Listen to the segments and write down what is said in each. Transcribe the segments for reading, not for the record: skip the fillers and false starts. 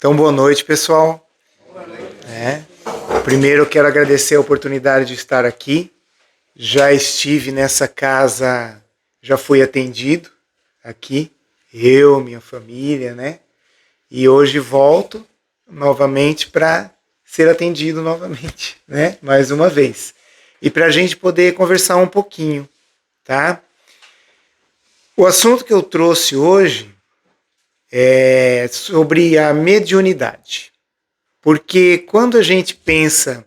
Então, boa noite, pessoal. Primeiro, eu quero agradecer a oportunidade de estar aqui. Já estive nessa casa, já fui atendido aqui, eu, minha família, né? E hoje volto novamente para ser atendido novamente, né? Mais uma vez. E para a gente poder conversar um pouquinho, tá? O assunto que eu trouxe hoje é sobre a mediunidade. Porque quando a gente pensa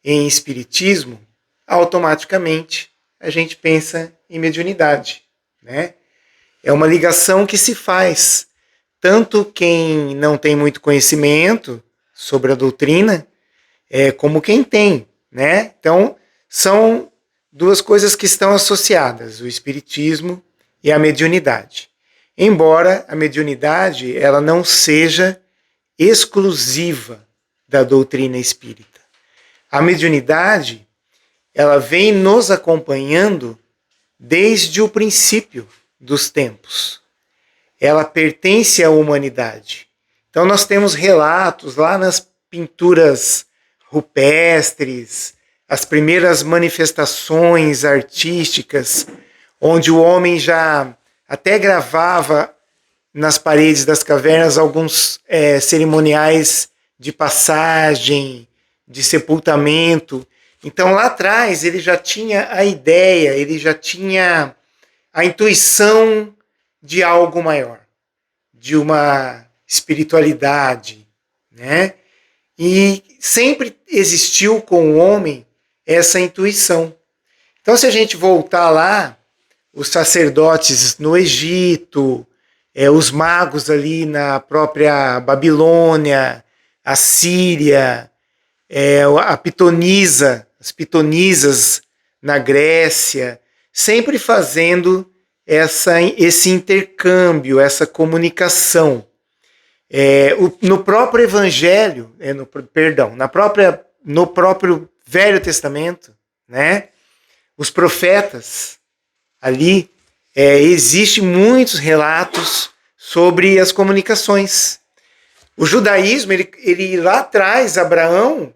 em espiritismo, automaticamente a gente pensa em mediunidade, né? É uma ligação que se faz. Tanto quem não tem muito conhecimento sobre a doutrina, como quem tem, né? Então, são duas coisas que estão associadas, o espiritismo e a mediunidade. Embora a mediunidade ela não seja exclusiva da doutrina espírita. A mediunidade, ela vem nos acompanhando desde o princípio dos tempos. Ela pertence à humanidade. Então nós temos relatos lá nas pinturas rupestres, as primeiras manifestações artísticas, onde o homem já até gravava nas paredes das cavernas alguns cerimoniais de passagem, de sepultamento. Então lá atrás ele já tinha a ideia, ele já tinha a intuição de algo maior, de uma espiritualidade, né? E sempre existiu com o homem essa intuição. Então se a gente voltar lá, os sacerdotes no Egito, os magos ali na própria Babilônia, a Síria, a pitonisa, as pitonisas na Grécia, sempre fazendo esse intercâmbio, essa comunicação. No próprio Evangelho, no próprio Velho Testamento, né, os profetas ali, existem muitos relatos sobre as comunicações. O judaísmo, ele lá atrás, Abraão,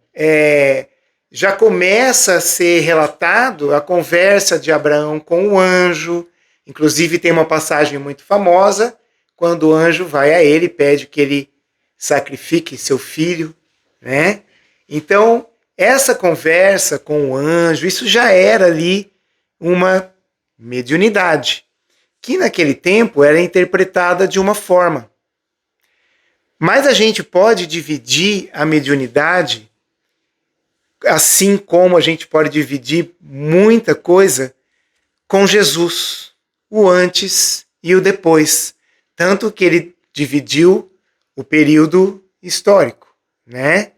já começa a ser relatado a conversa de Abraão com o anjo. Inclusive tem uma passagem muito famosa, quando o anjo vai a ele e pede que ele sacrifique seu filho, né? Então, essa conversa com o anjo, isso já era ali uma mediunidade, que naquele tempo era interpretada de uma forma. Mas a gente pode dividir a mediunidade, assim como a gente pode dividir muita coisa com Jesus, o antes e o depois. Tanto que ele dividiu o período histórico, né?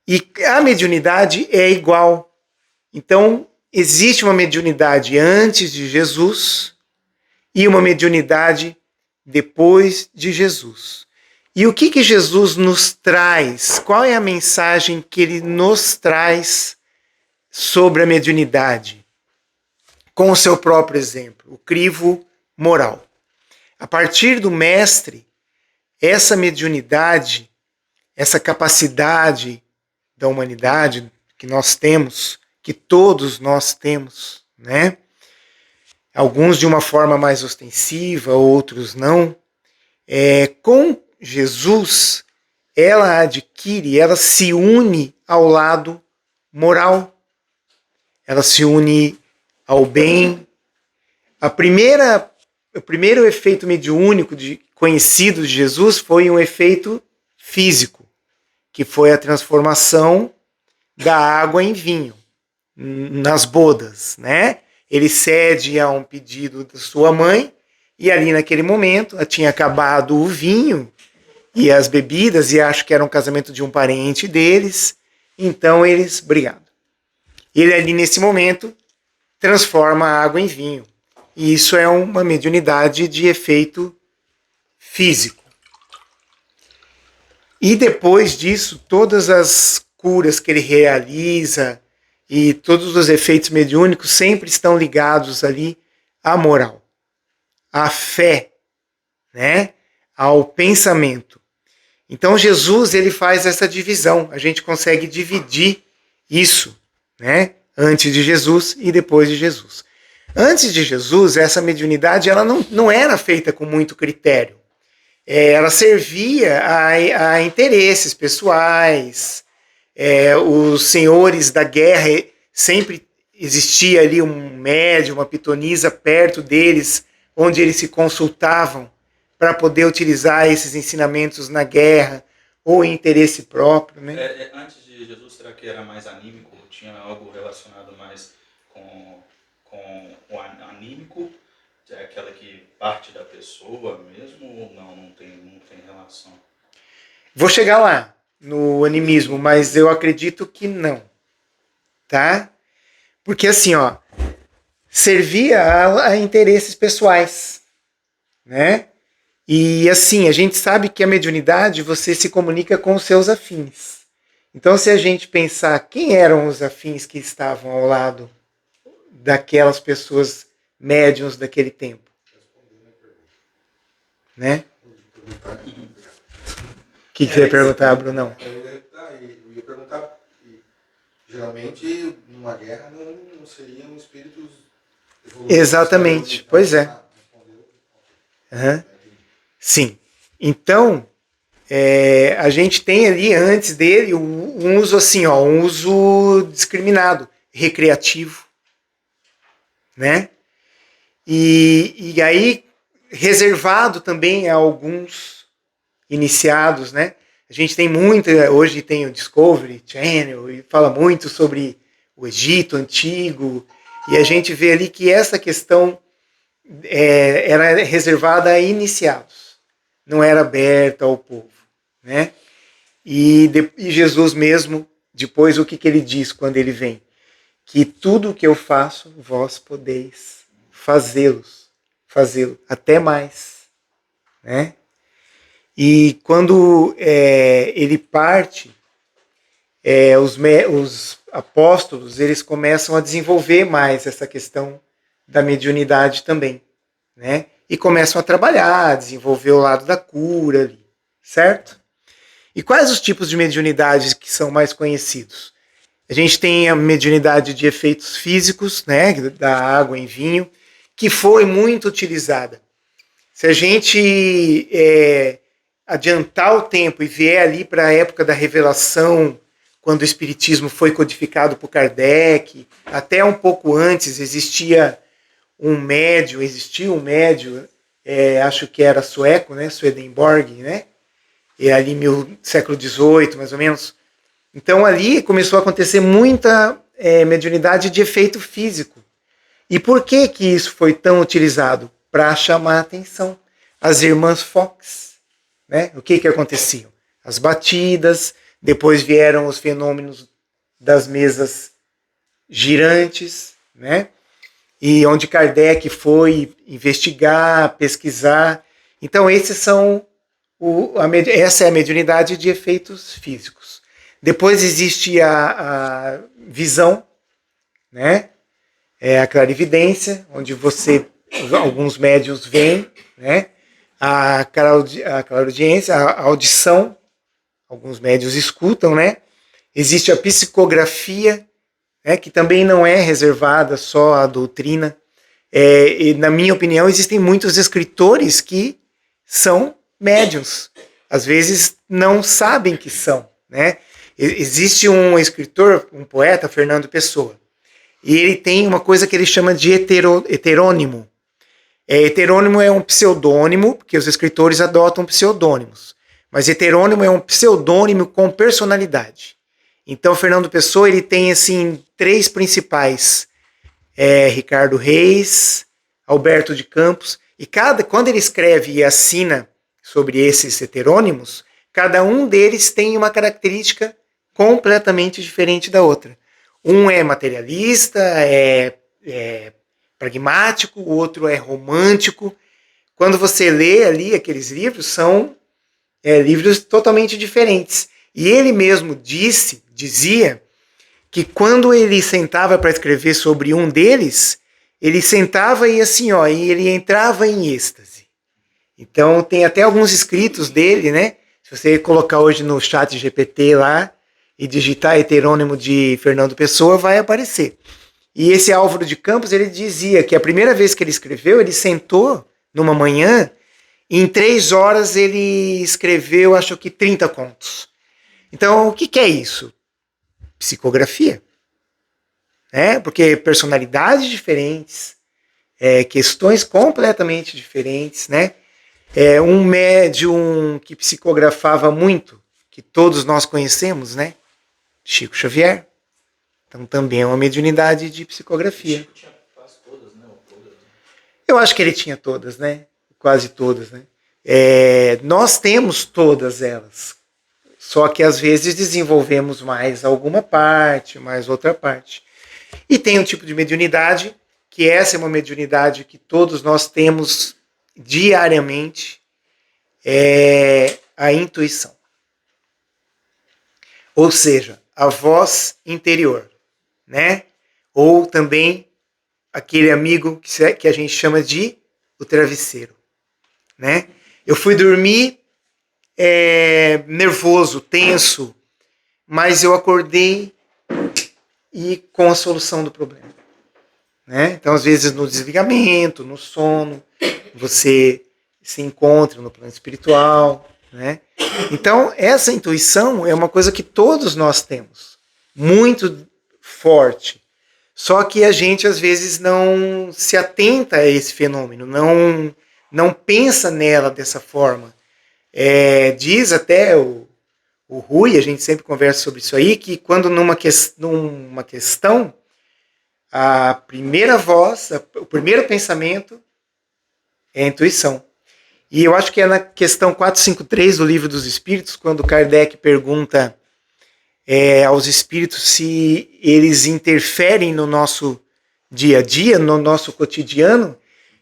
E a mediunidade é igual. Então, existe uma mediunidade antes de Jesus e uma mediunidade depois de Jesus. E o que Jesus nos traz? Qual é a mensagem que ele nos traz sobre a mediunidade? Com o seu próprio exemplo, o crivo moral. A partir do mestre, essa mediunidade, essa capacidade da humanidade que nós temos, que todos nós temos, né? Alguns de uma forma mais ostensiva, outros não. Com Jesus, ela adquire, ela se une ao lado moral. Ela se une ao bem. O primeiro efeito mediúnico conhecido de Jesus foi um efeito físico, que foi a transformação da água em vinho, nas bodas, né? Ele cede a um pedido da sua mãe, e ali naquele momento, tinha acabado o vinho e as bebidas, e acho que era um casamento de um parente deles, então eles brigaram. Ele ali nesse momento transforma a água em vinho. E isso é uma mediunidade de efeito físico. E depois disso, todas as curas que ele realiza e todos os efeitos mediúnicos sempre estão ligados ali à moral, à fé, né? Ao pensamento. Então Jesus ele faz essa divisão. A gente consegue dividir isso, né? Antes de Jesus e depois de Jesus. Antes de Jesus, essa mediunidade ela não era feita com muito critério. Ela servia a interesses pessoais. Os senhores da guerra, sempre existia ali um médium, uma pitonisa perto deles, onde eles se consultavam para poder utilizar esses ensinamentos na guerra ou em interesse próprio, né? Antes de Jesus, será que era mais anímico? Tinha algo relacionado mais com o anímico? É aquela que parte da pessoa mesmo ou não tem relação? Vou chegar lá no animismo, mas eu acredito que não, tá? Porque assim, ó, servia a interesses pessoais, né? E assim, a gente sabe que a mediunidade você se comunica com os seus afins. Então, se a gente pensar quem eram os afins que estavam ao lado daquelas pessoas médiuns daquele tempo, né? O que você ia perguntar, Brunão? Eu ia perguntar, geralmente numa guerra não seriam espíritos evoluídos. Exatamente, pois é. Uhum. Sim. Então, a gente tem ali antes dele um uso assim, ó, um uso discriminado, recreativo, né? E aí reservado também a alguns iniciados, né? A gente tem muito, hoje tem o Discovery Channel e fala muito sobre o Egito Antigo, e a gente vê ali que essa questão era reservada a iniciados, não era aberta ao povo, né? E Jesus mesmo, depois o que ele diz quando ele vem? Que tudo o que eu faço, vós podeis fazê-lo, até mais, né? E quando ele parte, os apóstolos eles começam a desenvolver mais essa questão da mediunidade também, né? E começam a trabalhar, desenvolver o lado da cura ali, certo? E quais os tipos de mediunidades que são mais conhecidos? A gente tem a mediunidade de efeitos físicos, né, da água em vinho, que foi muito utilizada. Se a gente adiantar o tempo e vier ali para a época da revelação, quando o Espiritismo foi codificado por Kardec, até um pouco antes existia um médium, acho que era sueco, né, Swedenborg, né, ali século XVIII, mais ou menos. Então ali começou a acontecer muita mediunidade de efeito físico. E por que isso foi tão utilizado? Para chamar a atenção. As irmãs Fox, né? O que aconteciam? As batidas, depois vieram os fenômenos das mesas girantes, né? E onde Kardec foi investigar, pesquisar. Então essa é a mediunidade de efeitos físicos. Depois existe a visão, né? A clarividência, onde alguns médiuns veem, né? A clareaudiência, a audição, alguns médiuns escutam, né? Existe a psicografia, né? Que também não é reservada só à doutrina. E, na minha opinião, existem muitos escritores que são médiuns. Às vezes não sabem que são, né? Existe um escritor, um poeta, Fernando Pessoa, e ele tem uma coisa que ele chama de heterônimo. Heterônimo é um pseudônimo, porque os escritores adotam pseudônimos. Mas heterônimo é um pseudônimo com personalidade. Então, Fernando Pessoa ele tem assim 3 principais. Ricardo Reis, Alberto de Campos. E quando ele escreve e assina sobre esses heterônimos, cada um deles tem uma característica completamente diferente da outra. Um é materialista, é pragmático, o outro é romântico. Quando você lê ali aqueles livros, são livros totalmente diferentes. E ele mesmo dizia que quando ele sentava para escrever sobre um deles, ele sentava e assim, e ele entrava em êxtase. Então tem até alguns escritos dele, né, Se você colocar hoje no chat GPT lá e digitar heterônimo de Fernando Pessoa, vai aparecer. E esse Álvaro de Campos, ele dizia que a primeira vez que ele escreveu, ele sentou numa manhã e em 3 horas ele escreveu, acho que 30 contos. Então, o que é isso? Psicografia. Né? Porque personalidades diferentes, questões completamente diferentes, né? Um médium que psicografava muito, que todos nós conhecemos, né? Chico Xavier. Então também é uma mediunidade de psicografia. Chico tinha quase todas, né? Ou todas, né? Eu acho que ele tinha todas, né? Quase todas, né? Nós temos todas elas. Só que às vezes desenvolvemos mais alguma parte, mais outra parte. E tem um tipo de mediunidade, que essa é uma mediunidade que todos nós temos diariamente, é a intuição. Ou seja, a voz interior, né? Ou também aquele amigo que a gente chama de o travesseiro, né? Eu fui dormir nervoso, tenso, mas eu acordei e com a solução do problema. Né? Então, às vezes, no desligamento, no sono, você se encontra no plano espiritual. Né? Então, essa intuição é uma coisa que todos nós temos, muito forte. Só que a gente, às vezes, não se atenta a esse fenômeno, não pensa nela dessa forma. Diz até o Rui, a gente sempre conversa sobre isso aí, que quando numa questão, a primeira voz, o primeiro pensamento é a intuição. E eu acho que é na questão 453 do Livro dos Espíritos, quando Kardec pergunta aos espíritos se eles interferem no nosso dia a dia, no nosso cotidiano,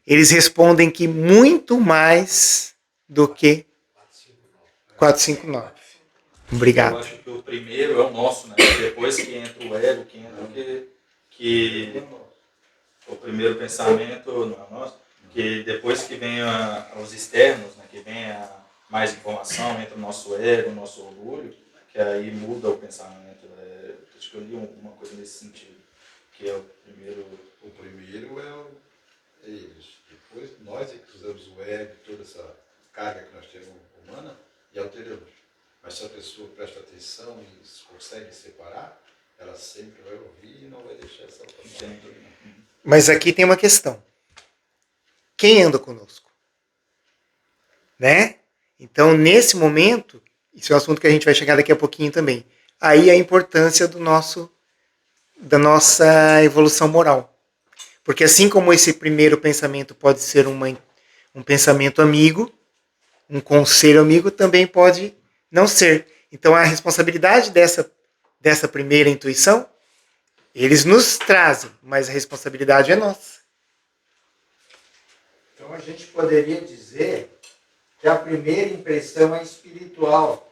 eles respondem que muito mais do que 459. Obrigado. Eu acho que o primeiro é o nosso, né? Depois que entra o ego, que entra que o primeiro pensamento não é nosso, que depois que vem os externos, né? Que vem mais informação, entra o nosso ego, o nosso orgulho, que aí muda o pensamento. Acho que eu li uma coisa nesse sentido, que é o primeiro... O primeiro é eles. Depois nós é que usamos o ego, toda essa carga que nós temos humana e alteramos. Mas se a pessoa presta atenção e consegue separar, ela sempre vai ouvir e não vai deixar essa opção. Mas aqui tem uma questão. Quem anda conosco? Né? Então, nesse momento, isso é um assunto que a gente vai chegar daqui a pouquinho também. Aí a importância da nossa evolução moral. Porque assim como esse primeiro pensamento pode ser um pensamento amigo, um conselho amigo, também pode não ser. Então a responsabilidade dessa primeira intuição, eles nos trazem, mas a responsabilidade é nossa. Então a gente poderia dizer que a primeira impressão é espiritual,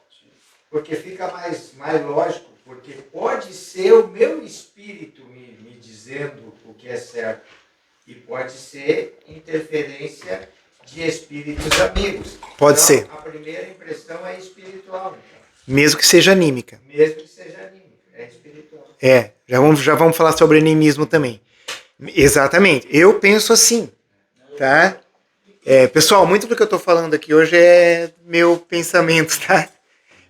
porque fica mais lógico, porque pode ser o meu espírito me dizendo o que é certo, e pode ser interferência de espíritos amigos. Pode então, ser. A primeira impressão é espiritual. Então. Mesmo que seja anímica. Mesmo que seja anímica, é espiritual. Já vamos falar sobre animismo também. Exatamente. Eu penso assim, tá? Pessoal, muito do que eu estou falando aqui hoje é meu pensamento, tá?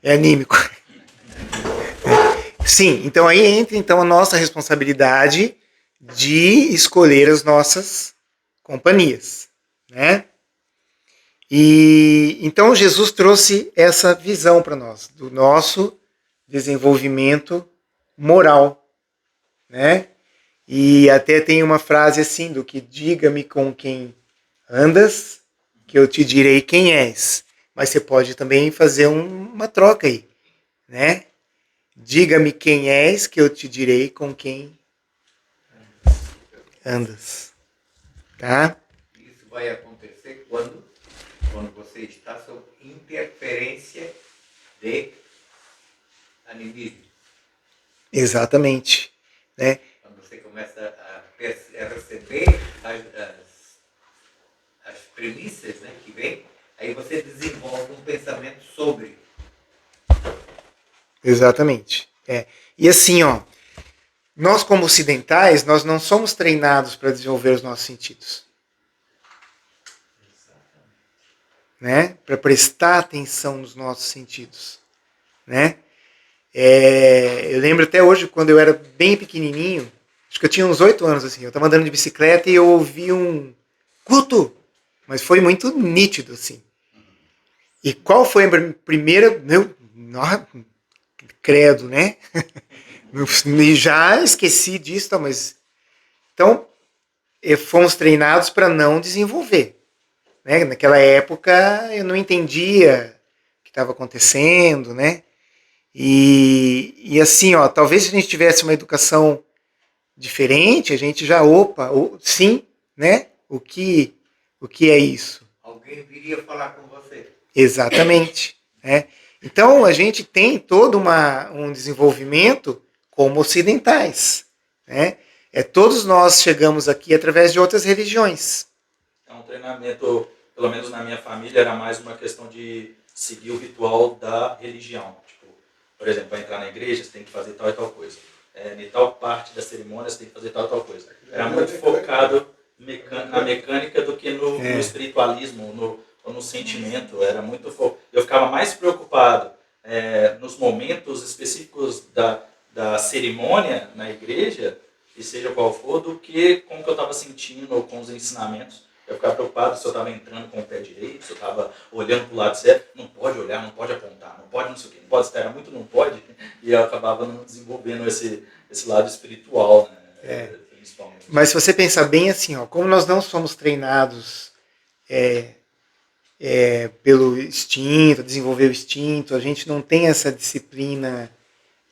É anímico. Sim, então aí entra a nossa responsabilidade de escolher as nossas companhias, né? E então Jesus trouxe essa visão para nós do nosso desenvolvimento moral, né? E até tem uma frase assim do que diga-me com quem andas, que eu te direi quem és. Mas você pode também fazer uma troca aí, né? Diga-me quem és, que eu te direi com quem andas. Tá? Isso vai acontecer quando você está sob interferência de animismo. Exatamente. Né? Quando você começa a receber as premissas, né, que vem, aí você desenvolve um pensamento sobre Exatamente. E assim, ó, nós como ocidentais, nós não somos treinados para desenvolver os nossos sentidos. Né? Para prestar atenção nos nossos sentidos. Né? Eu lembro até hoje, quando eu era bem pequenininho, acho que eu tinha uns 8 anos, assim, eu estava andando de bicicleta e eu ouvi um Guto! Mas foi muito nítido, assim. E qual foi a primeira... credo, né? Já esqueci disso, tá, mas... Então, fomos treinados para não desenvolver. Né? Naquela época, eu não entendia o que estava acontecendo, né? E assim, ó, talvez se a gente tivesse uma educação diferente, a gente já, sim, né? O que é isso? Alguém viria falar com você. Exatamente. Né? Então, a gente tem todo um desenvolvimento como ocidentais. Né? Todos nós chegamos aqui através de outras religiões. É um treinamento, pelo menos na minha família, era mais uma questão de seguir o ritual da religião. Tipo, por exemplo, para entrar na igreja, você tem que fazer tal e tal coisa. Em tal parte da cerimônia, você tem que fazer tal e tal coisa. Era muito focado na mecânica do que no espiritualismo, no sentimento. Era muito eu ficava mais preocupado nos momentos específicos da cerimônia na igreja, e seja qual for, do que com o que eu estava sentindo ou com os ensinamentos. Eu ficava preocupado se eu estava entrando com o pé direito, se eu estava olhando para o lado certo. Não pode olhar, não pode apontar, não pode não sei o quê, não pode estar, era muito não pode. E eu acabava não desenvolvendo esse lado espiritual, né, principalmente. Mas se você pensar bem assim, ó, como nós não somos treinados pelo instinto, desenvolver o instinto, a gente não tem essa disciplina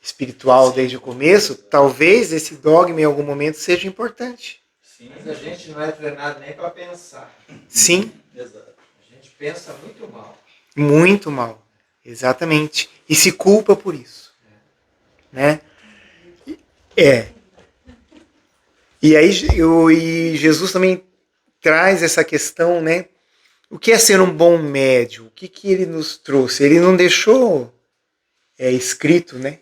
espiritual desde o começo, talvez esse dogma em algum momento seja importante. Sim. Mas a gente não é treinado nem para pensar. Sim. Exato. A gente pensa muito mal. Muito mal. Exatamente. E se culpa por isso. Né? E aí e Jesus também traz essa questão, né? O que é ser um bom médium? O que ele nos trouxe? Ele não deixou escrito, né?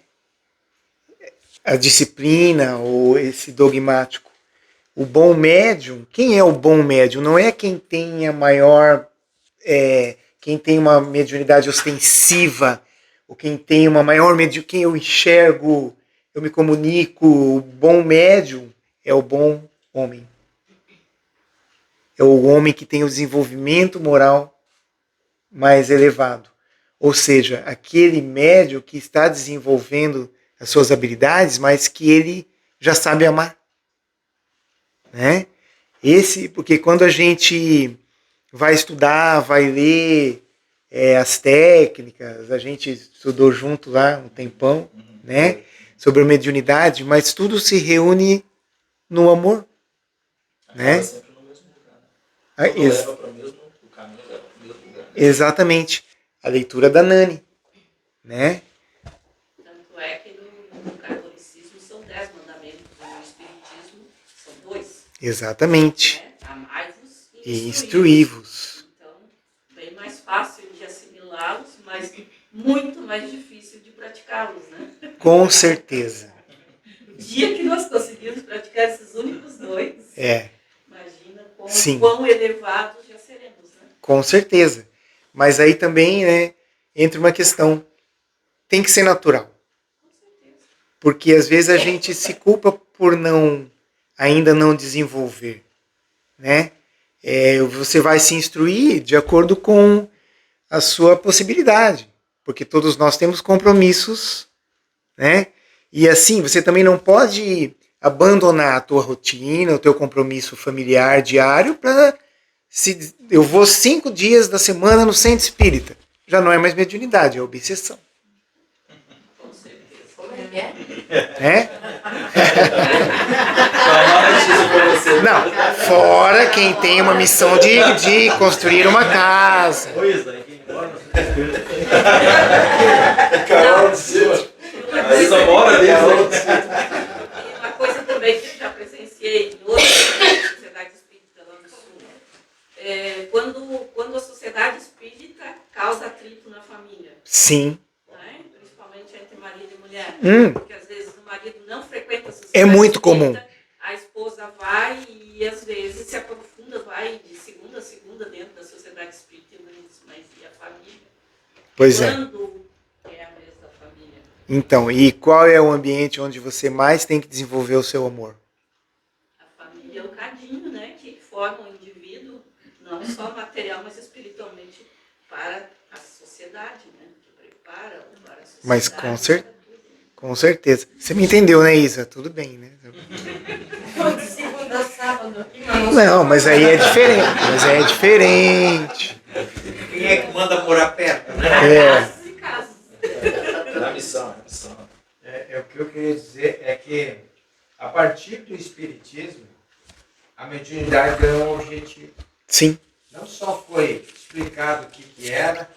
A disciplina ou esse dogmático. O bom médium, quem é o bom médium? Não é quem tem a maior, quem tem uma mediunidade ostensiva, ou quem tem uma maior mediunidade, quem eu enxergo, eu me comunico. O bom médium é o bom homem. É o homem que tem o desenvolvimento moral mais elevado. Ou seja, aquele médium que está desenvolvendo as suas habilidades, mas que ele já sabe amar. Né? Porque quando a gente vai estudar, vai ler as técnicas, a gente estudou junto lá um tempão, né? Sobre a mediunidade, mas tudo se reúne no amor. Né? Sempre no mesmo lugar. Né? Leva para o caminho, leva para o mesmo lugar. Exatamente. A leitura da Nani. Né? Tanto é que no catolicismo são 10 mandamentos, no espiritismo são 2. Exatamente. Né? Amai-vos E instruí-vos. Então, bem mais fácil de assimilá-los, mas muito mais difícil de praticá-los, né? Com certeza. O dia que nós conseguimos praticar esses únicos 2, imagina quão elevados já seremos, né? Com certeza. Mas aí também, né, entra uma questão. Tem que ser natural. Com certeza. Porque às vezes a gente se culpa por ainda não desenvolver. Né? Você vai se instruir de acordo com a sua possibilidade. Porque todos nós temos compromissos. Né? E assim, você também não pode abandonar a tua rotina, o teu compromisso familiar diário para... Eu vou 5 dias da semana no centro espírita. Já não é mais mediunidade, é obsessão. Com certeza. Como é que é? Não, fora quem tem uma missão de construir uma casa. Aí só mora dentro. E uma coisa também que eu já presenciei em outra sociedade espírita lá no sul, quando a sociedade espírita causa atrito na família. Sim. Né? Principalmente entre marido Porque às vezes o marido não frequenta a sociedade É muito espírita, comum. a esposa vai e às vezes se aprofunda, vai de segunda a segunda dentro da sociedade espírita, mas e a família? Pois é. Quando é a vez da família? Então, e qual é o ambiente onde você mais tem que desenvolver o seu amor? A família é o cadinho, né, que forma o indivíduo, não só material, mas espiritualmente para a sociedade, né, que prepara para a sociedade. Mas com certeza. Você me entendeu, né, Isa? Tudo bem, né? De segunda a sábado. Não, mas aí é diferente. Quem é que manda morar perto, né? Casos e casos. Na missão. O que eu queria dizer é que, a partir do Espiritismo, a mediunidade ganhou um objetivo. Sim. Não só foi explicado o que era,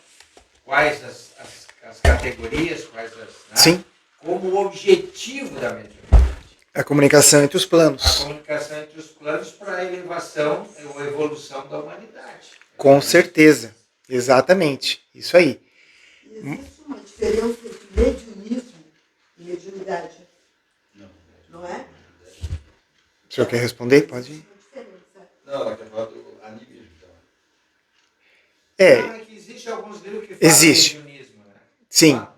quais as categorias, quais as... Né? Sim. Como o objetivo da mediunidade. A comunicação entre os A planos. comunicação entre os planos para a elevação ou evolução da humanidade. Com certeza. Exatamente. Isso aí. Existe uma diferença entre mediunismo e mediunidade, não é? O senhor quer responder? Pode ir. Existe uma diferença. Não, ela quer falar do animismo. Então. É que existe alguns livros que falam Existe. mediunismo, né? Sim. Ah,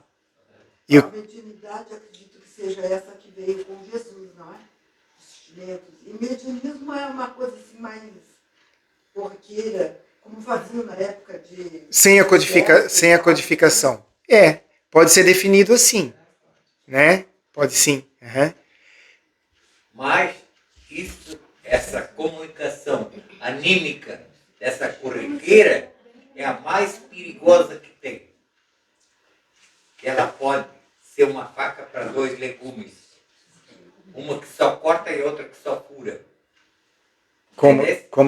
E A o- mediunidade, acredito que seja essa que veio com Jesus, não é? Os chinetos. E mediunismo é uma coisa assim mais corriqueira, como faziam na época de... sem a codificação. Pode ser definido assim. Né? Pode sim. Uhum. Mas essa comunicação anímica, essa corriqueira, é a mais perigosa que tem. Que ela pode ser uma faca para 2 legumes. Uma que só corta e outra que só fura. Como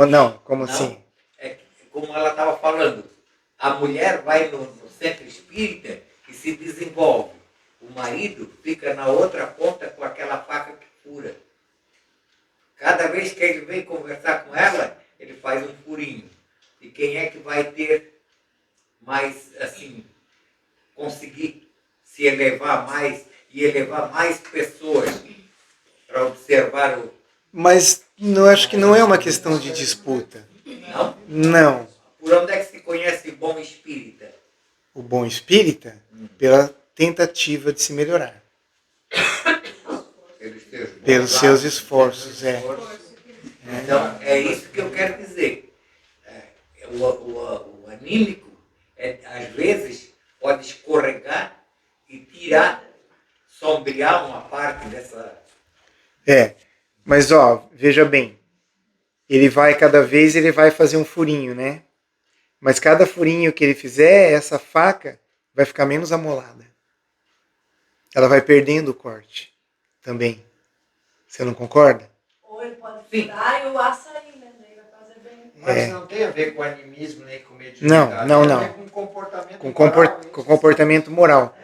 Não, assim? é que, como ela estava falando, a mulher vai no centro espírita e se desenvolve. O marido fica na outra ponta com aquela faca que fura. Cada vez que ele vem conversar com ela, ele faz um furinho. E quem é que vai ter mais, assim, conseguir se elevar mais e elevar mais pessoas para observar o... Mas acho que não é uma questão de disputa. Não? Não. Por onde é que se conhece bom espírita? O bom espírita, pela tentativa de se melhorar. Pelos seus esforços, Então, é isso que eu quero dizer. O anímico, às vezes, pode escorregar e tirar, sombrear uma parte dessa... Mas veja bem. Cada vez ele vai fazer um furinho, né? Mas cada furinho que ele fizer, essa faca vai ficar menos amolada. Ela vai perdendo o corte também. Você não concorda? Ou ele pode furar e o ar sair, né? Daí vai fazer bem. Mas não tem a ver com animismo nem com mediunidade. Não. Tem a ver com comportamento Com moral. comportamento moral.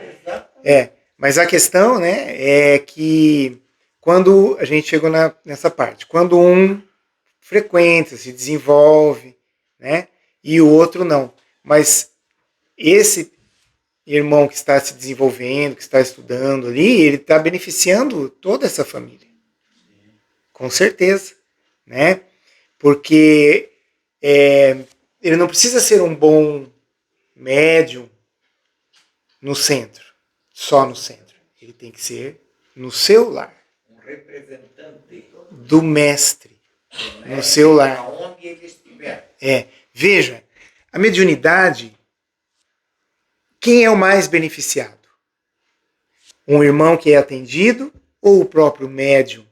Mas a questão, né, é que quando a gente chegou nessa parte, quando um frequenta, se desenvolve, né, e o outro não. Mas esse irmão que está se desenvolvendo, que está estudando ali, ele está beneficiando toda essa família. Com certeza. Né? Porque ele não precisa ser um bom médium no centro, só no centro. Ele tem que ser no seu lar. Um representante Do mestre. No seu lar. aonde ele estiver. Veja, a mediunidade, quem é o mais beneficiado? Um irmão que é atendido ou o próprio médium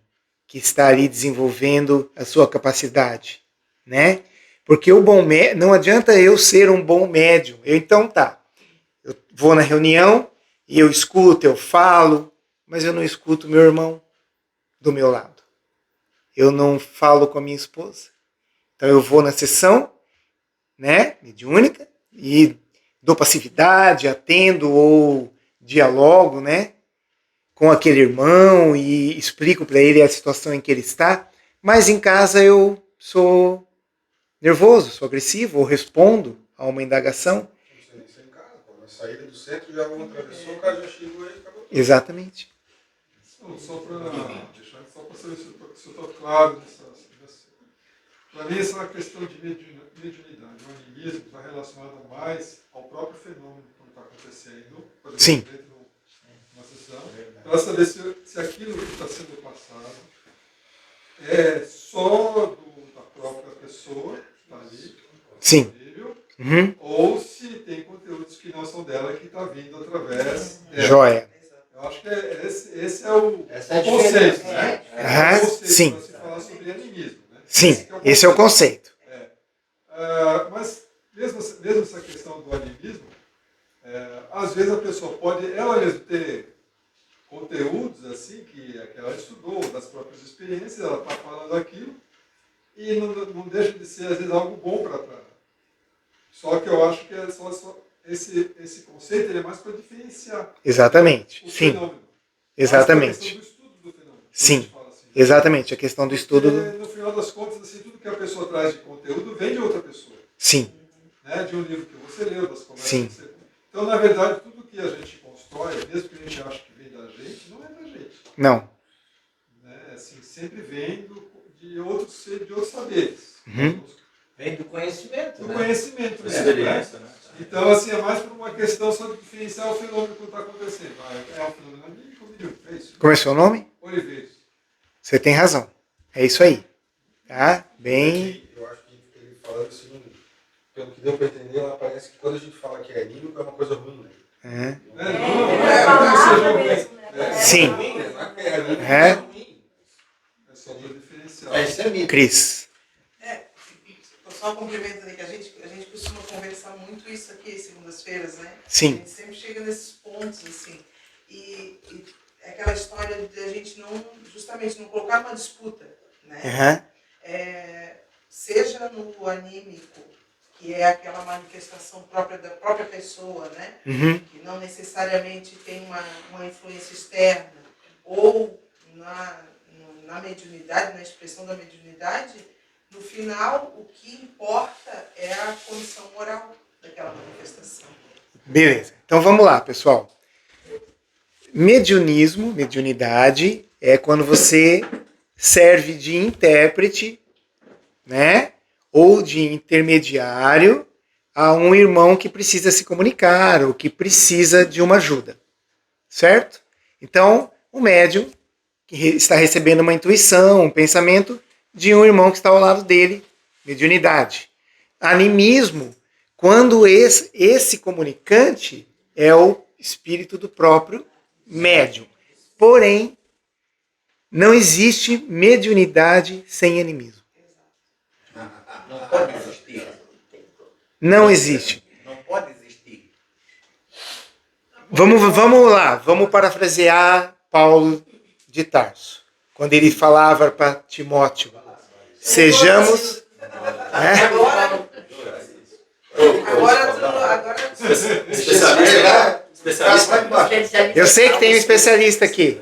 que está ali desenvolvendo a sua capacidade? Né? Porque o bom médium, não adianta eu ser um bom médium. Eu vou na reunião e eu escuto, eu falo, mas eu não escuto meu irmão do meu lado. Eu não falo com a minha esposa. Então eu vou na sessão, né, mediúnica, e dou passividade, atendo ou dialogo, né, com aquele irmão e explico para ele a situação em que ele está, mas em casa eu sou nervoso, sou agressivo, ou respondo a uma indagação. Isso em casa, pode saída do centro, já um atravessou, o cara já chegou aí e acabou. Exatamente. Só para saber se eu estou claro nessa. Para mim, essa é uma questão de mediunidade. O animismo está relacionado mais ao próprio fenômeno que está acontecendo. Por exemplo, Sim. dentro de uma sessão, para saber se aquilo que está sendo passado é só da própria pessoa que está ali, Sim. disponível, Uhum. ou se tem conteúdos que não são dela que está vindo através dela. Joia. Eu acho que esse é o Essa é a conceito, diferença, né? Aham, É o conceito sim. para se falar sobre animismo. Né? Sim, esse é o conceito. Mas mesmo essa questão do animismo, às vezes a pessoa pode, ela mesma ter conteúdos assim que ela estudou, das próprias experiências, ela está falando aquilo, e não deixa de ser, às vezes, algo bom para ela. Só que eu acho que esse conceito ele é mais para diferenciar Exatamente. o Sim. fenômeno. Exatamente. Mais para a questão do estudo do fenômeno. Sim. A gente fala assim. Exatamente. A questão do estudo. Porque, no final das contas, assim, tudo que a pessoa traz de conteúdo vem de outra pessoa. Sim. Né? De um livro que você leu, das conversas Sim. que você... Então, na verdade, tudo que a gente constrói, mesmo que a gente ache que vem da gente, não é da gente. Não. Né? Assim, sempre vem de outros saberes. Uhum. Vem do conhecimento, Do né? conhecimento. Né? Experiência, né? Então, assim, é mais por uma questão só de diferenciar o fenômeno que está acontecendo. É um fenômeno anímico, é isso. Como é seu nome? Oliveiros. Você tem razão. É isso aí. Tá? Bem. Eu acho que ele falando assim, pelo que deu para entender, ela parece que quando a gente fala que é anímico é uma coisa ruim, né? É. Não é que seja ruim. Sim. Ruim, né? Não é que é anímico, É. é ruim. É só para diferenciar. Isso é mito. Cris. Só complementando aí que a gente costuma conversar muito isso aqui, segundas-feiras, né? Sim. A gente sempre chega nesses pontos, assim. E é aquela história de a gente justamente não colocar uma disputa, né? Uhum. Seja no anímico, que é aquela manifestação própria da própria pessoa, né? Uhum. Que não necessariamente tem uma influência externa, ou na mediunidade, na expressão da mediunidade, no final, o que importa é a condição moral daquela manifestação. Beleza. Então vamos lá, pessoal. Mediunismo, mediunidade, é quando você serve de intérprete, né? Ou de intermediário a um irmão que precisa se comunicar ou que precisa de uma ajuda. Certo? Então, o médium que está recebendo uma intuição, um pensamento de um irmão que está ao lado dele, mediunidade. Animismo, quando esse comunicante é o espírito do próprio médium. Porém, não existe mediunidade sem animismo. Não pode existir. Não existe. Não pode existir. Vamos lá, vamos parafrasear Paulo de Tarso, quando ele falava para Timóteo, sejamos... Agora Especialista. Eu sei que tem um especialista aqui.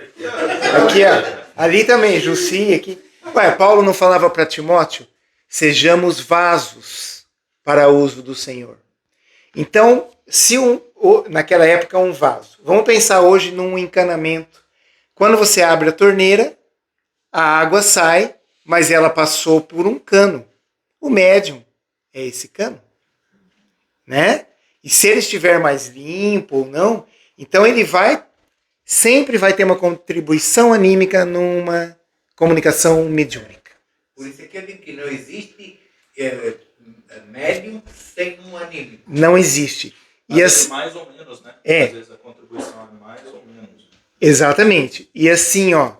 Aqui, ó. Ali também, Jussi, aqui. Ué, Paulo não falava para Timóteo? Sejamos vasos para uso do Senhor. Então, se naquela época um vaso. Vamos pensar hoje num encanamento. Quando você abre a torneira, a água sai, mas ela passou por um cano. O médium é esse cano, né? E se ele estiver mais limpo ou não, então ele sempre vai ter uma contribuição anímica numa comunicação mediúnica. Por isso é que eu digo que não existe médium sem um anímico. Não existe. E Às vezes mais ou menos, né? É. Às vezes a contribuição é mais ou menos. Exatamente. E assim, ó,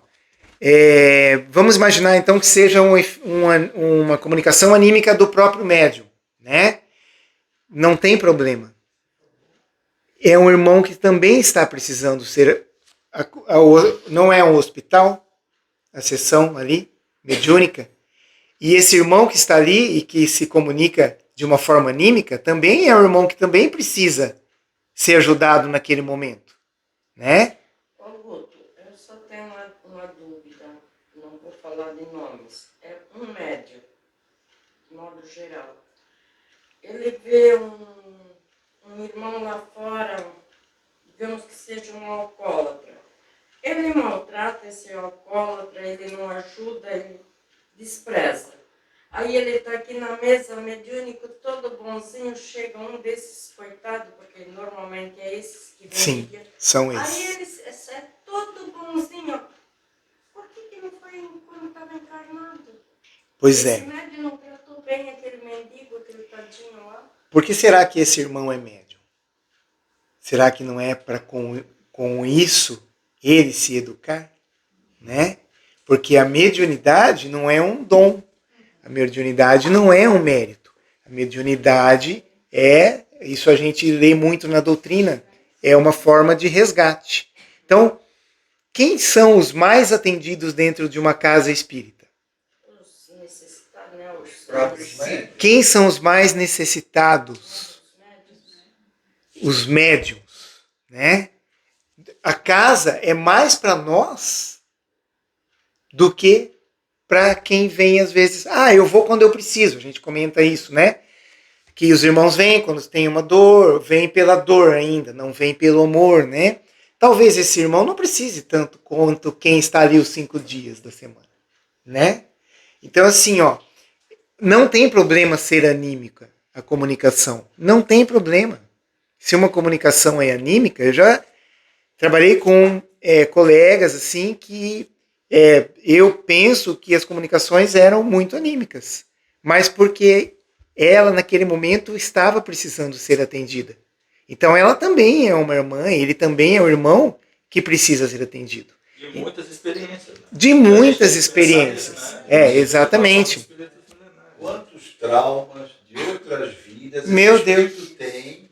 vamos imaginar então que seja uma comunicação anímica do próprio médium, né? Não tem problema. É um irmão que também está precisando ser... não é um hospital, a sessão ali, mediúnica. E esse irmão que está ali e que se comunica de uma forma anímica, também é um irmão que também precisa ser ajudado naquele momento, né? Ô Guto, eu só tenho uma dúvida, não vou falar de nomes. É um médium, de modo geral. Ele vê um um irmão lá fora, digamos que seja um alcoólatra. Ele maltrata esse alcoólatra, ele não ajuda, ele despreza. Aí ele está aqui na mesa mediúnico, todo bonzinho, chega um desses coitados, porque normalmente é esses que vêm Sim, aqui. são Aí esses. ele é todo bonzinho. Por que não foi quando estava encarnado? Pois Esse é. médium não tratou bem aquele mendigo, aquele tadinho lá? Por que será que esse irmão é médium? Será que não é para com isso ele se educar? Né? Porque a mediunidade não é um dom. A mediunidade não é um mérito. A mediunidade é, isso a gente lê muito na doutrina, é uma forma de resgate. Então, quem são os mais atendidos dentro de uma casa espírita? Os necessitados, né? Os Próprios espíritos. Quem são os mais necessitados? Os médiums, né? A casa é mais para nós do que para quem vem às vezes. Ah, eu vou quando eu preciso. A gente comenta isso, né? Que os irmãos vêm quando tem uma dor, vêm pela dor ainda, não vêm pelo amor, né? Talvez esse irmão não precise tanto quanto quem está ali os 5 dias da semana, né? Então, assim, ó, não tem problema ser anímica a comunicação. Não tem problema. Se uma comunicação é anímica, eu já trabalhei com colegas assim que eu penso que as comunicações eram muito anímicas, mas porque ela naquele momento estava precisando ser atendida. Então ela também é uma irmã, ele também é um irmão que precisa ser atendido. De muitas experiências. Né? De muitas experiências. Exatamente. Quantos traumas de outras vidas Meu esse Deus. espírito tem,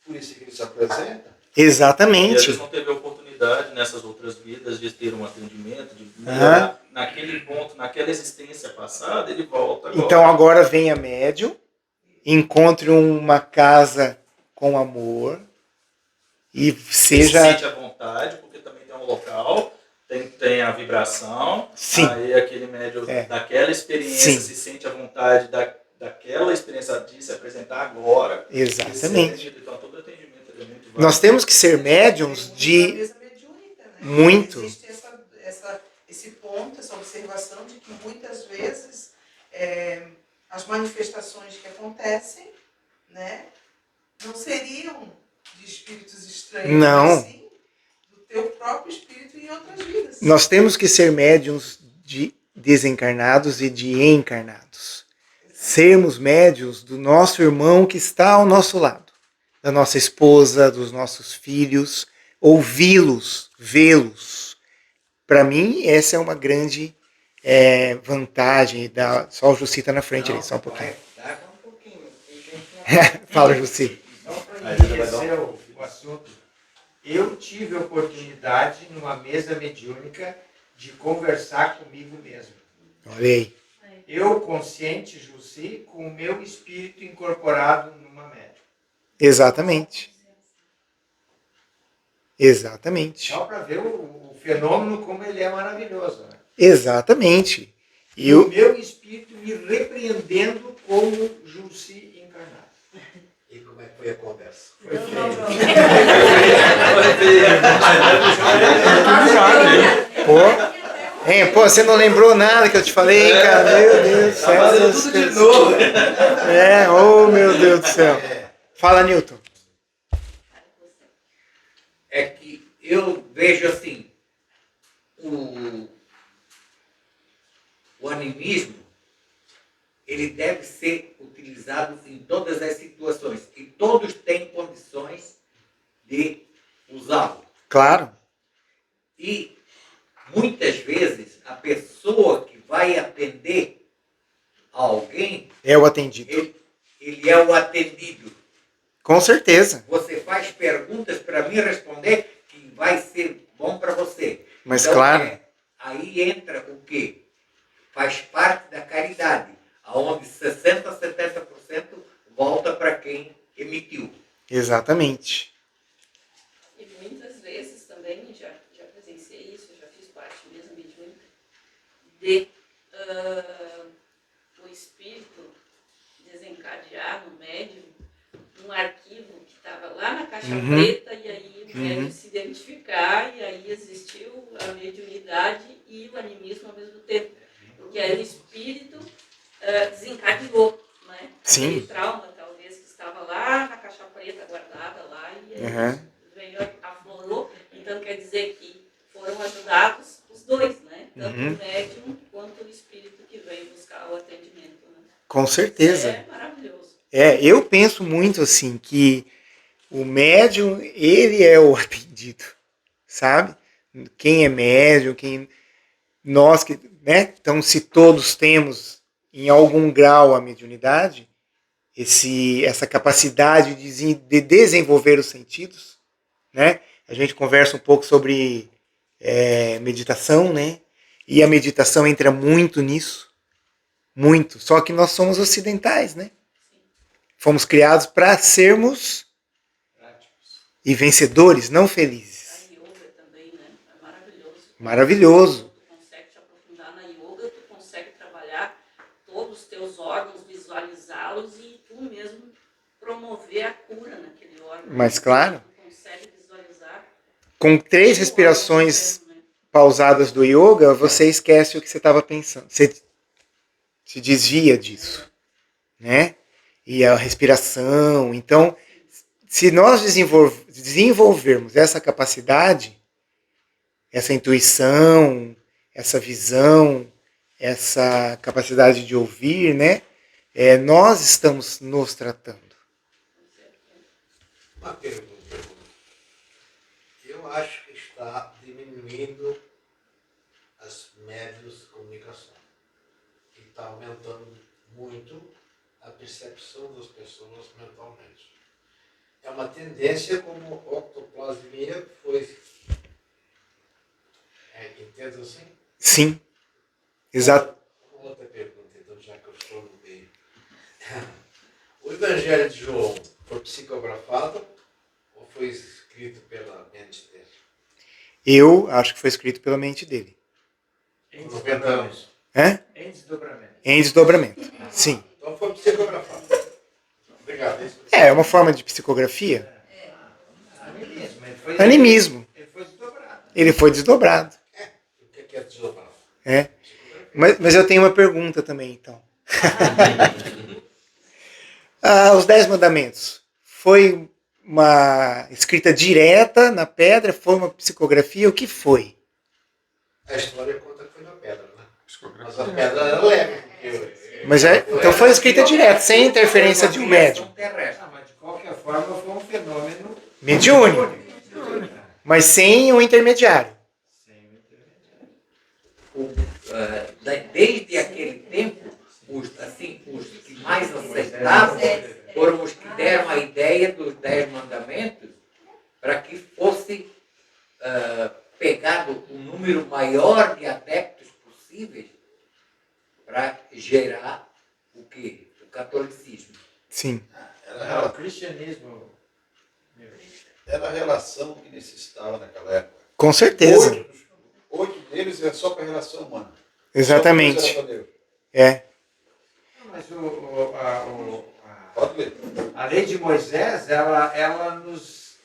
por isso que ele se apresenta. E às Exatamente. vezes não teve a oportunidade nessas outras vidas de ter um atendimento, de melhorar naquele ponto, naquela existência passada, ele volta agora. Então agora vem a médium, encontre uma casa com amor e Ele seja. se sente à vontade, porque também tem um local, tem a vibração, Sim. aí aquele médium daquela experiência Sim. se sente à vontade daquela experiência de se apresentar agora. Exatamente. Então todo atendimento é muito válido. Nós temos que ser médiums Na de mesa mediúnica, né? muito. Existe esse ponto, essa observação de que muitas vezes as manifestações que acontecem, né, não seriam de espíritos estranhos, Não. mas sim do teu próprio espírito em outras vidas. Nós temos que ser médiums de desencarnados e de encarnados. Sermos médiums do nosso irmão que está ao nosso lado, da nossa esposa, dos nossos filhos, ouvi-los, vê-los. Para mim, essa é uma grande vantagem. Só o Jussi está na frente ali, só um pouquinho. Dá um pouquinho. Fala, Jussi. Só para enriquecer o assunto, eu tive a oportunidade, numa mesa mediúnica, de conversar comigo mesmo. Olha aí. Eu, consciente, Jussi, com o meu espírito incorporado numa médium. Exatamente. Exatamente. Só para ver o fenômeno como ele é maravilhoso. Né? Exatamente. E o meu espírito me repreendendo como Jussi encarnado. E como é que foi a conversa? Foi feio. Pô, você não lembrou nada que eu te falei, cara? Meu Deus do céu. Fazendo tudo de novo. Oh meu Deus do céu. Fala, Newton. É que eu vejo assim, o animismo, ele deve ser utilizado em todas as situações. E todos têm condições de usá-lo. Claro. E muitas vezes a pessoa que vai atender a alguém, É o atendido. ele é o atendido. Com certeza. Você faz perguntas para mim responder que vai ser bom para você. Mas então, claro. Aí entra o quê? Faz parte da caridade, onde 60% a 70% volta para quem emitiu. Exatamente. E muitas vezes também, já presenciei isso, já fiz parte mesmo mediúnica, de o espírito desencadear no médium um arquivo que estava caixa Uhum. preta, e aí o médium Uhum. se identificar, e aí existiu a mediunidade e o animismo ao mesmo tempo. Porque aí o espírito desencadeou, né? Sim. Aquele trauma, talvez, que estava lá na caixa preta, guardada lá, e aí Uhum. veio, aflorou. Então quer dizer que foram ajudados os dois, né? Tanto Uhum. o médium quanto o espírito que veio buscar o atendimento. Né? Com certeza. É maravilhoso. Eu penso muito assim que o médium, ele é o atendido, sabe? Quem é médium, nós que, né? Então, se todos temos em algum grau a mediunidade, essa capacidade de desenvolver os sentidos, né? A gente conversa um pouco sobre meditação, né? E a meditação entra muito nisso, muito. Só que nós somos ocidentais, né? Fomos criados para sermos e vencedores, não felizes. A yoga também, né? É maravilhoso. Maravilhoso. Tu consegue te aprofundar na yoga, tu consegue trabalhar todos os teus órgãos, visualizá-los e tu mesmo promover a cura naquele órgão. Mas claro. Tu consegue visualizar. Com 3 respirações pausadas do yoga, você esquece o que você estava pensando. Você se desvia disso, né? E a respiração. Então, se nós desenvolvermos essa capacidade, essa intuição, essa visão, essa capacidade de ouvir, né? Nós estamos nos tratando. Uma pergunta. Eu acho que está diminuindo as médios de comunicação. E está aumentando muito a percepção das pessoas mentalmente. É uma tendência como octoplasmia foi. Entende assim? Sim. Exato. Uma outra pergunta, então, já que eu estou no meio. O Evangelho de João foi psicografado ou foi escrito pela mente dele? Eu acho que foi escrito pela mente dele. Em 90 anos. Em desdobramento. Em desdobramento. Sim. Então foi psicografado. Obrigado. É uma forma de psicografia. Animismo. Animismo. Ele foi desdobrado. Ele foi desdobrado. O que é desdobrar? Mas eu tenho uma pergunta também, então. Os 10 mandamentos. Foi uma escrita direta na pedra? Foi uma psicografia? O que foi? A história conta que foi na pedra, né? Mas a pedra era leve. Então foi escrita direta, sem interferência de um médium. Mas de qualquer forma foi um fenômeno Mediúnico. Mas sem um intermediário. Desde aquele tempo, os que mais aceitavam foram os que deram a ideia dos 10 mandamentos para que fosse pegado um número maior de adeptos possíveis para gerar o quê? O catolicismo. Sim. o cristianismo. Era a relação que necessitava naquela época. Com certeza. 8 deles é só para a relação humana. Exatamente. Só para Deus. Mas Pode ler. a lei de Moisés, ela nos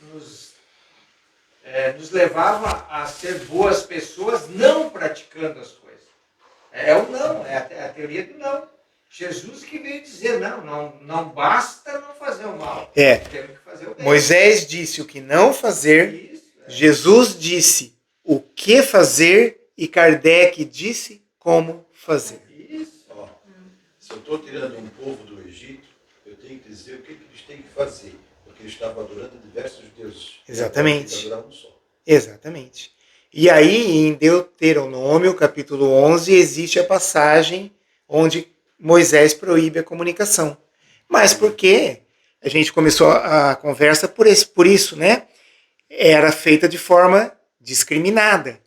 levava a ser boas pessoas não praticando as coisas. É o não, é a teoria do não. Jesus que veio dizer, não basta não fazer o mal. Temos que fazer o bem. Moisés disse o que não fazer, Isso, Jesus disse o que fazer e Kardec disse como fazer. Isso. Ó, se eu estou tirando um povo do Egito, eu tenho que dizer o que eles têm que fazer. Porque eles estavam adorando diversos deuses. Exatamente. Eles adoravam um só. Exatamente. E aí, em Deuteronômio, capítulo 11, existe a passagem onde Moisés proíbe a comunicação. Mas por quê? A gente começou a conversa por isso, né? Era feita de forma discriminada.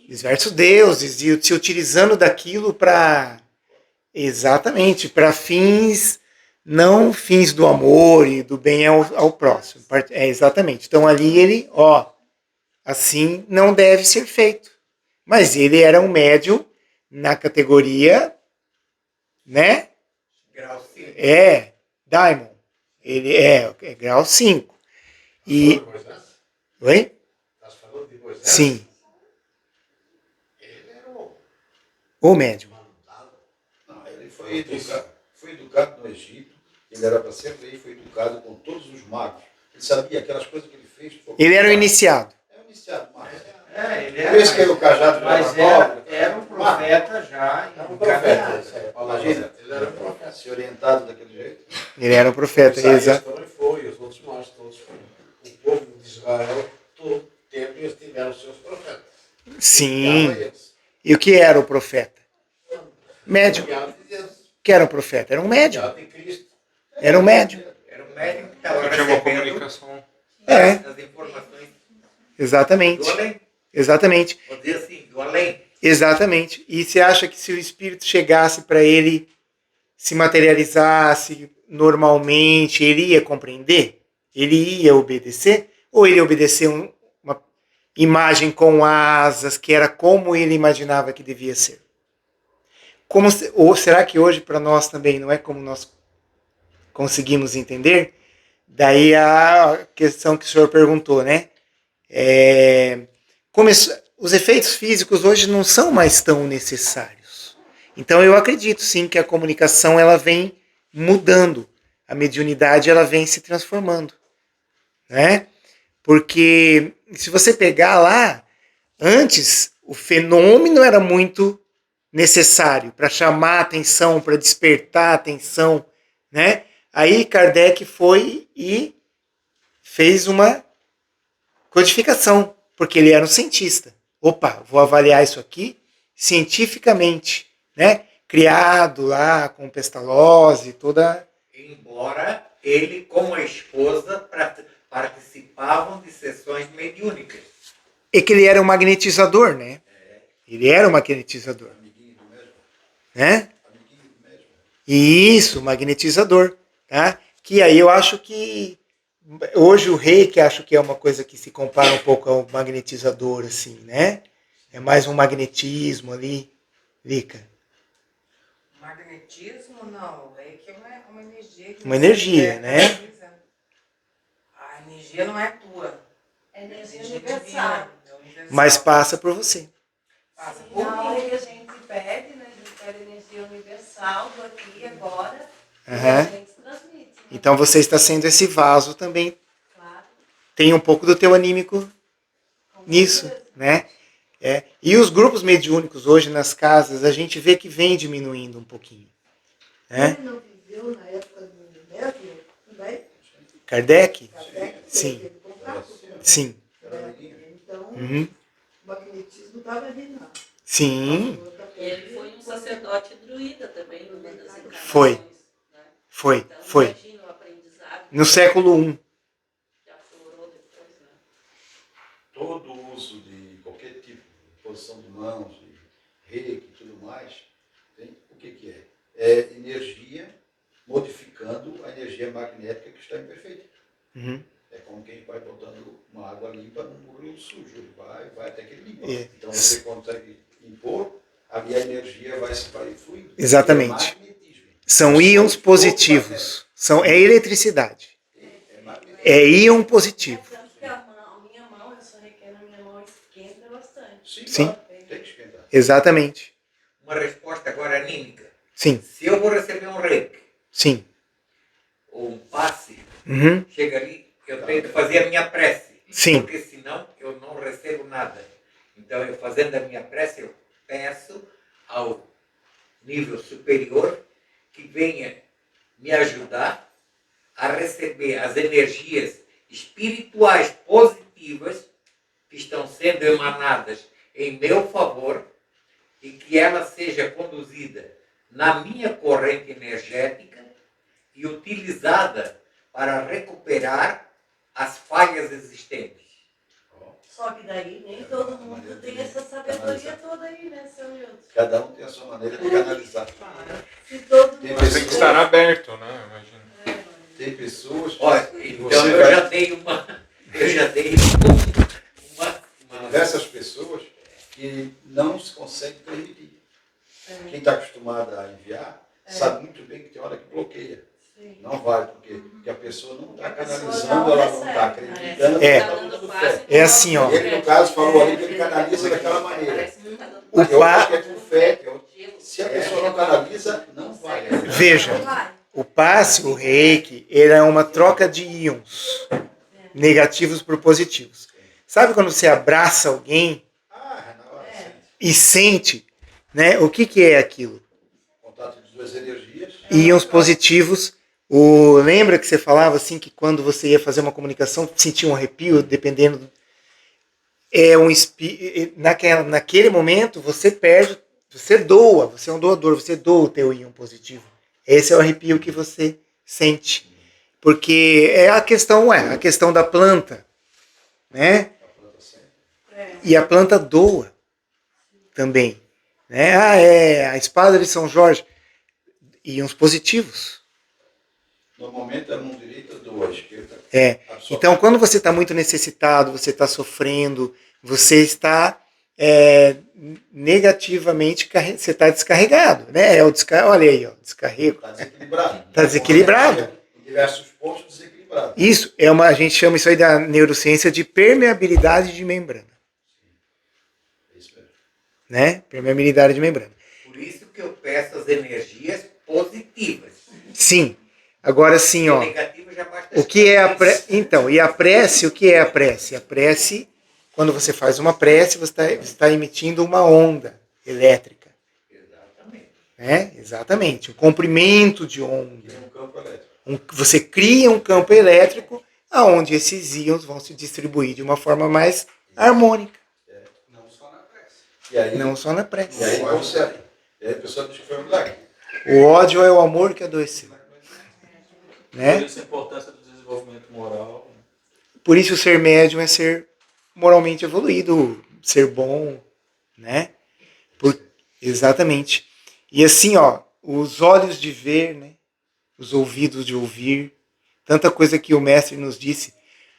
Diversos deuses, e se utilizando daquilo para... Exatamente, para fins... Não fins do amor e do bem ao próximo. Exatamente. Então ali ele, assim não deve ser feito. Mas ele era um médium na categoria, né? Grau 5. Daimon. Ele é grau 5. E... Falou de Moisés? Oi? Estás falando de Moisés? Sim. Ele era o O médium. mandado. Não, ele foi educado no Egito, ele era para ser rei, foi educado com todos os magos. Ele sabia aquelas coisas que ele fez. Ele era o iniciado. É um iniciado, mas... Ele Por isso que era o cajado de mas era um profeta já Era um encaminhado. profeta. Imagina, ele era um profeta, se orientado daquele jeito. Ele era um profeta, Isaías exato. também foi, os outros mais, todos foram. O povo de Israel, todo tempo, eles tiveram seus profetas. Sim. Enviava eles. E o que era o profeta? Médium. Enviava de Deus. O que era um profeta? Era um médium. Enviava de Cristo. Era um médium. Era um médium que estava Tinha uma recebendo comunicação. É. as informações Exatamente. do além. Exatamente. Vou dizer assim, do além. Exatamente. E você acha que se o espírito chegasse para ele, se materializasse normalmente, ele ia compreender? Ele ia obedecer? Ou ele ia obedecer uma imagem com asas, que era como ele imaginava que devia ser? Ou será que hoje para nós também não é como nós conseguimos entender? Daí a questão que o senhor perguntou, né? Os efeitos físicos hoje não são mais tão necessários. Então eu acredito sim que a comunicação ela vem mudando, a mediunidade ela vem se transformando, né? Porque se você pegar lá, antes o fenômeno era muito necessário para chamar a atenção, para despertar a atenção, né? Aí Kardec foi e fez uma codificação, porque ele era um cientista. Opa, vou avaliar isso aqui cientificamente, né? Criado lá com Pestalozzi, toda... Embora ele, com a esposa, participavam de sessões mediúnicas. É que ele era um magnetizador, né? Ele era um magnetizador. Né? Isso, magnetizador. Tá? Que aí eu acho que hoje o reiki acho que é uma coisa que se compara um pouco ao magnetizador, assim, né? É mais um magnetismo ali, Lica. Magnetismo, não. O reiki é uma energia. Uma energia, né? A energia não é tua. É energia Energia universal. divina, é universal. Mas passa por você. Passa por Na hora mim. que a gente pede, né? A gente pede energia universal do aqui e agora. E Aham. a gente transmite. Né? Então você está sendo esse vaso também. Claro. Tem um pouco do teu anímico nisso, né? E os grupos mediúnicos hoje nas casas, a gente vê que vem diminuindo um pouquinho. Né? Ele não viveu na época do Método também? Kardec? Kardec Sim. teve contato com Sim. Então, Uhum. o magnetismo estava ali na Sim. Ele foi um sacerdote druida também, numa das encarnações. Foi. Né? Foi. Então, Foi. imagina o aprendizado. No século I. Que aflorou depois, né? Todo o uso de qualquer tipo de posição de mãos, de reiki e tudo mais, o que é? É energia modificando a energia magnética que está imperfeita. Uhum. É como quem vai botando uma água limpa num rio sujo. Ele vai até que ele limpa. É. Então você consegue impor, ali a energia vai fluindo. Exatamente. É magnetismo. São íons positivos. É eletricidade. É íon positivo. Tanto que a minha mão, eu sou requer na minha mão, esquenta bastante. Sim. Tem que esquentar. Exatamente. Uma resposta agora anímica. Sim. Se eu vou receber um reiki Sim. ou um passe, Uhum. chega ali, eu tenho que fazer a minha prece. Sim. Porque senão eu não recebo nada. Então, eu fazendo a minha prece, eu peço ao nível superior que venha me ajudar a receber as energias espirituais positivas que estão sendo emanadas em meu favor e que ela seja conduzida na minha corrente energética e utilizada para recuperar as falhas existentes. Só que daí nem todo mundo tem essa sabedoria toda aí, né, seu Nilton? Cada um tem a sua maneira de canalizar. Se todo Tem mundo Mas tem que estar aberto, né? Imagina. Tem pessoas Olha, que então você eu vai... já dei uma Dessas pessoas que não se consegue transmitir. Quem está acostumado a enviar sabe muito bem que tem hora que bloqueia. Não vai, porque a pessoa não está A pessoa canalizando, não ela não está recebe, né? acreditando. É. Tá dando fé. É assim, ó. Ele, no caso, falou ali que ele canaliza daquela maneira. O Eu acho que pa... é com fé. Se a pessoa não canaliza, não vai. Veja, o passe, o reiki, ele é uma troca de íons, negativos por positivos. Sabe quando você abraça alguém e sente, né? O que é aquilo? Contato de duas energias. Íons positivos. Lembra que você falava assim que quando você ia fazer uma comunicação sentia um arrepio, dependendo. Naquele momento você perde, você doa, você é um doador, você doa o teu íon positivo. Esse é o arrepio que você sente. Porque é a questão da planta, né? E a planta doa também. Né? A espada de São Jorge. Íons positivos. Normalmente a mão direita doa, a esquerda. Então, quando você está muito necessitado, você está sofrendo, você está negativamente, você está descarregado. Né? Olha aí, ó, descarrego. Está desequilibrado. Está desequilibrado. Em diversos pontos desequilibrado. Isso, a gente chama isso aí da neurociência de permeabilidade de membrana. É isso mesmo. Né? Permeabilidade de membrana. Por isso que eu peço as energias positivas. Sim. Agora sim, ó. O que é a prece? Então, e a prece, o que é a prece? A prece, quando você faz uma prece, você está emitindo uma onda elétrica. Exatamente. Né? Exatamente. Um comprimento de onda. Um campo elétrico. Você cria um campo elétrico onde esses íons vão se distribuir de uma forma mais harmônica. Não só na prece. Não só na prece. E aí a pessoa diz que foi um milagre. O ódio é o amor que adoeceu. Né? Por isso a importância do desenvolvimento moral. Por isso ser médium é ser moralmente evoluído, ser bom, né? Exatamente. E assim, ó, os olhos de ver, né? Os ouvidos de ouvir, tanta coisa que o mestre nos disse.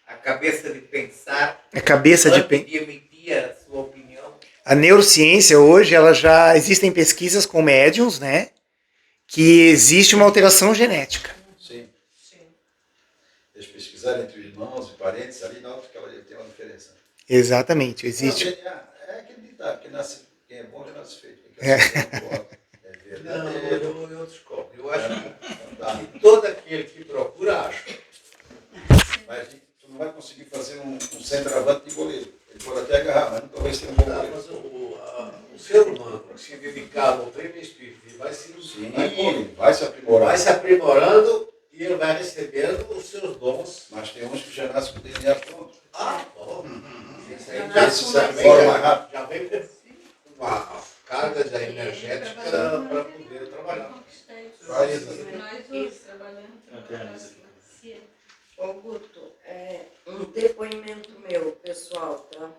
A cabeça de pensar. A cabeça de emitir a sua opinião. A neurociência hoje, existem pesquisas com médiums, né? Que existe uma alteração genética. Sim. Eles pesquisaram entre irmãos e parentes ali, notam que ela tem uma diferença. Exatamente, existe. É aquele ditado, quem é bom já nasce feito. É verdadeiro. Não, eu discordo. Eu acho que todo aquele que procura acha. Mas tu não vai conseguir fazer um centroavante de goleiro. Ele pode até agarrar, mas nunca vai ser um bom goleiro. Mas o ser humano, se dedicar ao treino espírita, ele vai se vai se aprimorando. Vai se aprimorando e ele vai recebendo os seus dons. Mas tem uns que já nascem com o DNA pronto. Bom. Isso aí já vem com uma carga já energética para poder trabalhar. Ô Guto, um depoimento meu, pessoal, tá?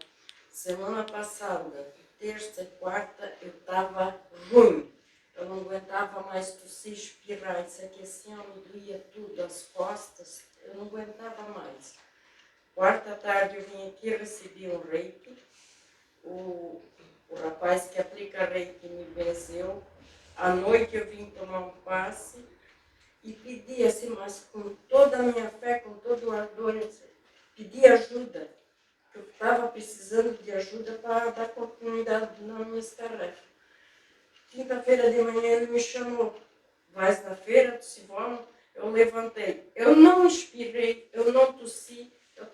Semana passada, terça e quarta, eu estava ruim. Eu não aguentava mais tossir, espirrar. Isso aqui assim, me doía tudo, as costas. Eu não aguentava mais. Quarta tarde eu vim aqui, recebi um reiki. O rapaz que aplica reiki me benzeu. À noite eu vim tomar um passe e pedi assim, mas com toda a minha fé, com todo o ardor, pedi ajuda. Eu estava precisando de ajuda para dar continuidade nas minhas tarefas. Quinta-feira de manhã ele me chamou. Vais na feira, se vamos? Eu levantei. Eu não espirrei, eu não tossi, eu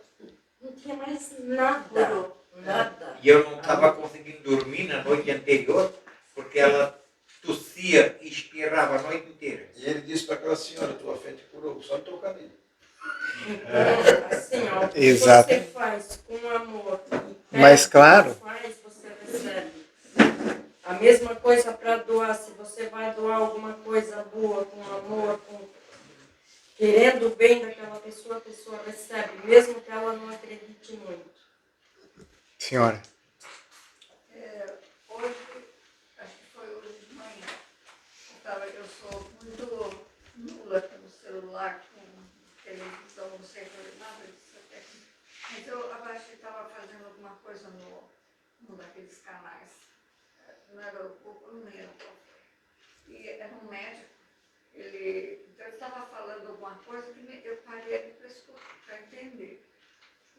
não tinha mais nada. Nada. E eu não estava conseguindo dormir na noite anterior, porque ela tossia e espirrava a noite inteira. E ele disse para aquela senhora, tua fé te curou, só de tocar nele. Então, assim, ó, o que Exato. você faz com amor e Mas claro. faz, você recebe. A mesma coisa para doar, se você vai doar alguma coisa boa, com amor, querendo o bem daquela pessoa, a pessoa recebe, mesmo que ela não acredite muito. Senhora. Hoje, acho que foi hoje de manhã, eu sou muito nula pelo celular, com televisão, não sei fazer nada disso até. Mas eu acho que estava fazendo alguma coisa num daqueles canais. Não era o não lembro qual foi. E era um médico, ele Então, ele estava falando alguma coisa que eu parei ali para entender.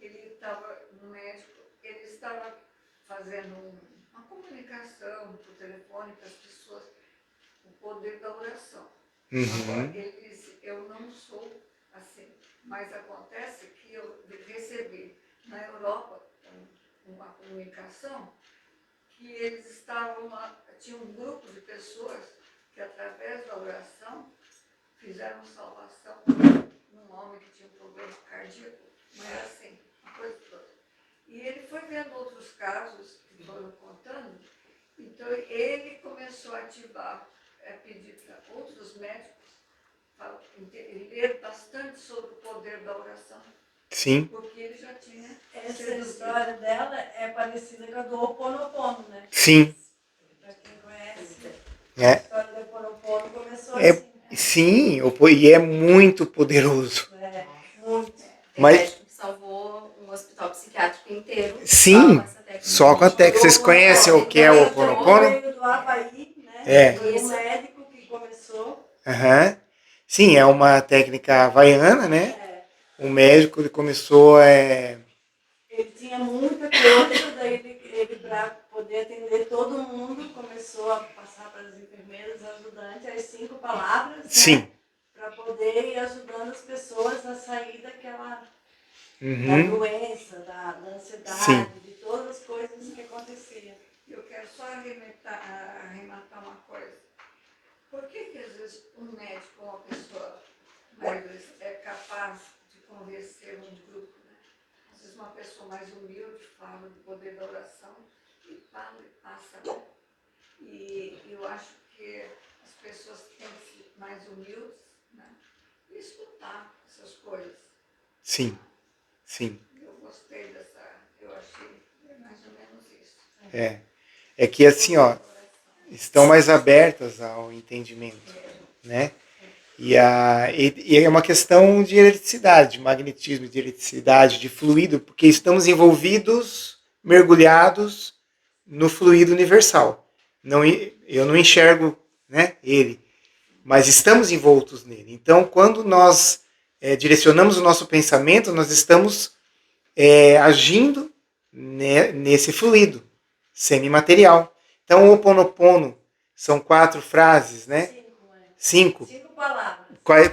Ele estava, no médico, ele estava fazendo uma comunicação por telefone para as pessoas, o poder da oração. Agora, ele disse, eu não sou assim, mas acontece que eu recebi na Europa uma comunicação que eles tinha um grupo de pessoas que através da oração fizeram salvação num homem que tinha um problema cardíaco, mas assim, uma coisa toda. E ele foi vendo outros casos que foram contando, então ele começou a ativar, pedir para outros médicos ler bastante sobre o poder da oração. Sim. Porque ele já tinha. Essa história dela é parecida com a do Ho Oponopono, né? Sim. Para quem conhece, É. a história do Ho Oponopono começou É, assim. Né? sim, e é muito poderoso. É, muito. Tem Mas- médico que salvou um hospital psiquiátrico inteiro. Sim, Só com essa técnica. só com a técnica. Vocês conhecem o que é o Ho Oponopono? Veio do Havaí, né? É. Foi um médico que começou. Aham. Sim, é uma técnica havaiana, né? É, O médico ele começou ele tinha muita coisa, daí ele para poder atender todo mundo, começou a passar para as enfermeiras, ajudantes, as 5 palavras, Sim. né? Para poder ir ajudando as pessoas a sair daquela da Uhum. doença, da ansiedade, Sim. de todas as coisas que aconteciam. Eu quero só arrematar uma coisa. Por que às vezes um médico, uma pessoa mais é capaz de convencer um grupo, né? Às vezes uma pessoa mais humilde fala do poder da oração e fala e passa, né? E eu acho que as pessoas têm que ser mais humildes, né? E escutar essas coisas. Sim. Sim. Eu gostei eu achei mais ou menos isso. É que assim, ó, estão mais abertas ao entendimento, né? E é uma questão de eletricidade, de magnetismo, de eletricidade, de fluido, porque estamos envolvidos, mergulhados no fluido universal. Eu não enxergo, né, ele, mas estamos envoltos nele. Então, quando nós direcionamos o nosso pensamento, nós estamos agindo nesse fluido semimaterial. Então, o Ho Oponopono são 4 frases, né? 5. 5 palavras.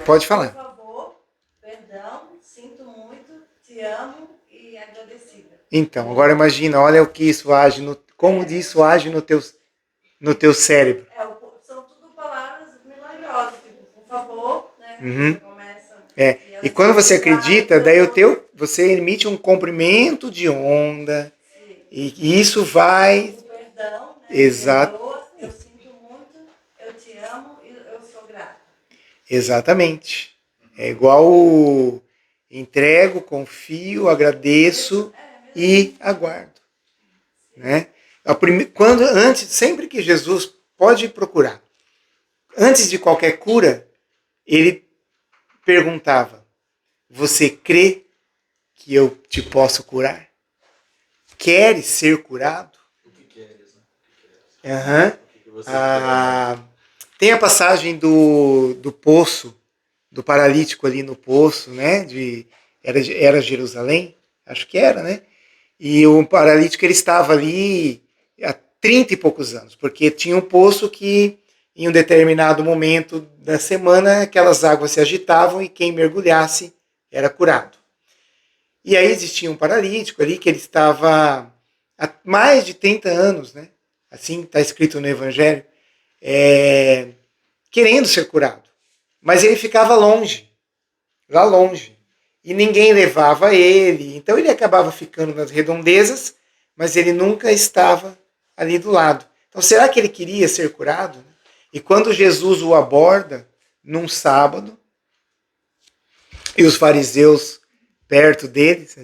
Pode falar. Por favor, perdão, sinto muito, te amo e agradecida. Então, agora imagina, olha o que isso age, como isso age no teu cérebro. São tudo palavras milagrosas, tipo, por favor, né? Uhum. Você começa. E quando você acredita, daí você emite um comprimento de onda. Sim. E isso vai. O perdão, né? Exato. Eu sinto muito, eu te amo e eu sou grata. Exatamente. É igual entrego, confio, agradeço e aguardo. Né? Sempre que Jesus pode procurar, antes de qualquer cura, ele perguntava: você crê que eu te posso curar? Queres ser curado? O que queres, né? Uhum. O que você quer? Tem a passagem do poço, do paralítico ali no poço, né? Era Jerusalém? Acho que era, né? E o paralítico ele estava ali há 30 e poucos anos, porque tinha um poço que em um determinado momento da semana aquelas águas se agitavam e quem mergulhasse era curado. E aí existia um paralítico ali que ele estava há mais de 30 anos, né? Assim está escrito no Evangelho, querendo ser curado. Mas ele ficava longe, lá longe. E ninguém levava ele. Então ele acabava ficando nas redondezas, mas ele nunca estava ali do lado. Então será que ele queria ser curado? E quando Jesus o aborda num sábado, e os fariseus perto deles,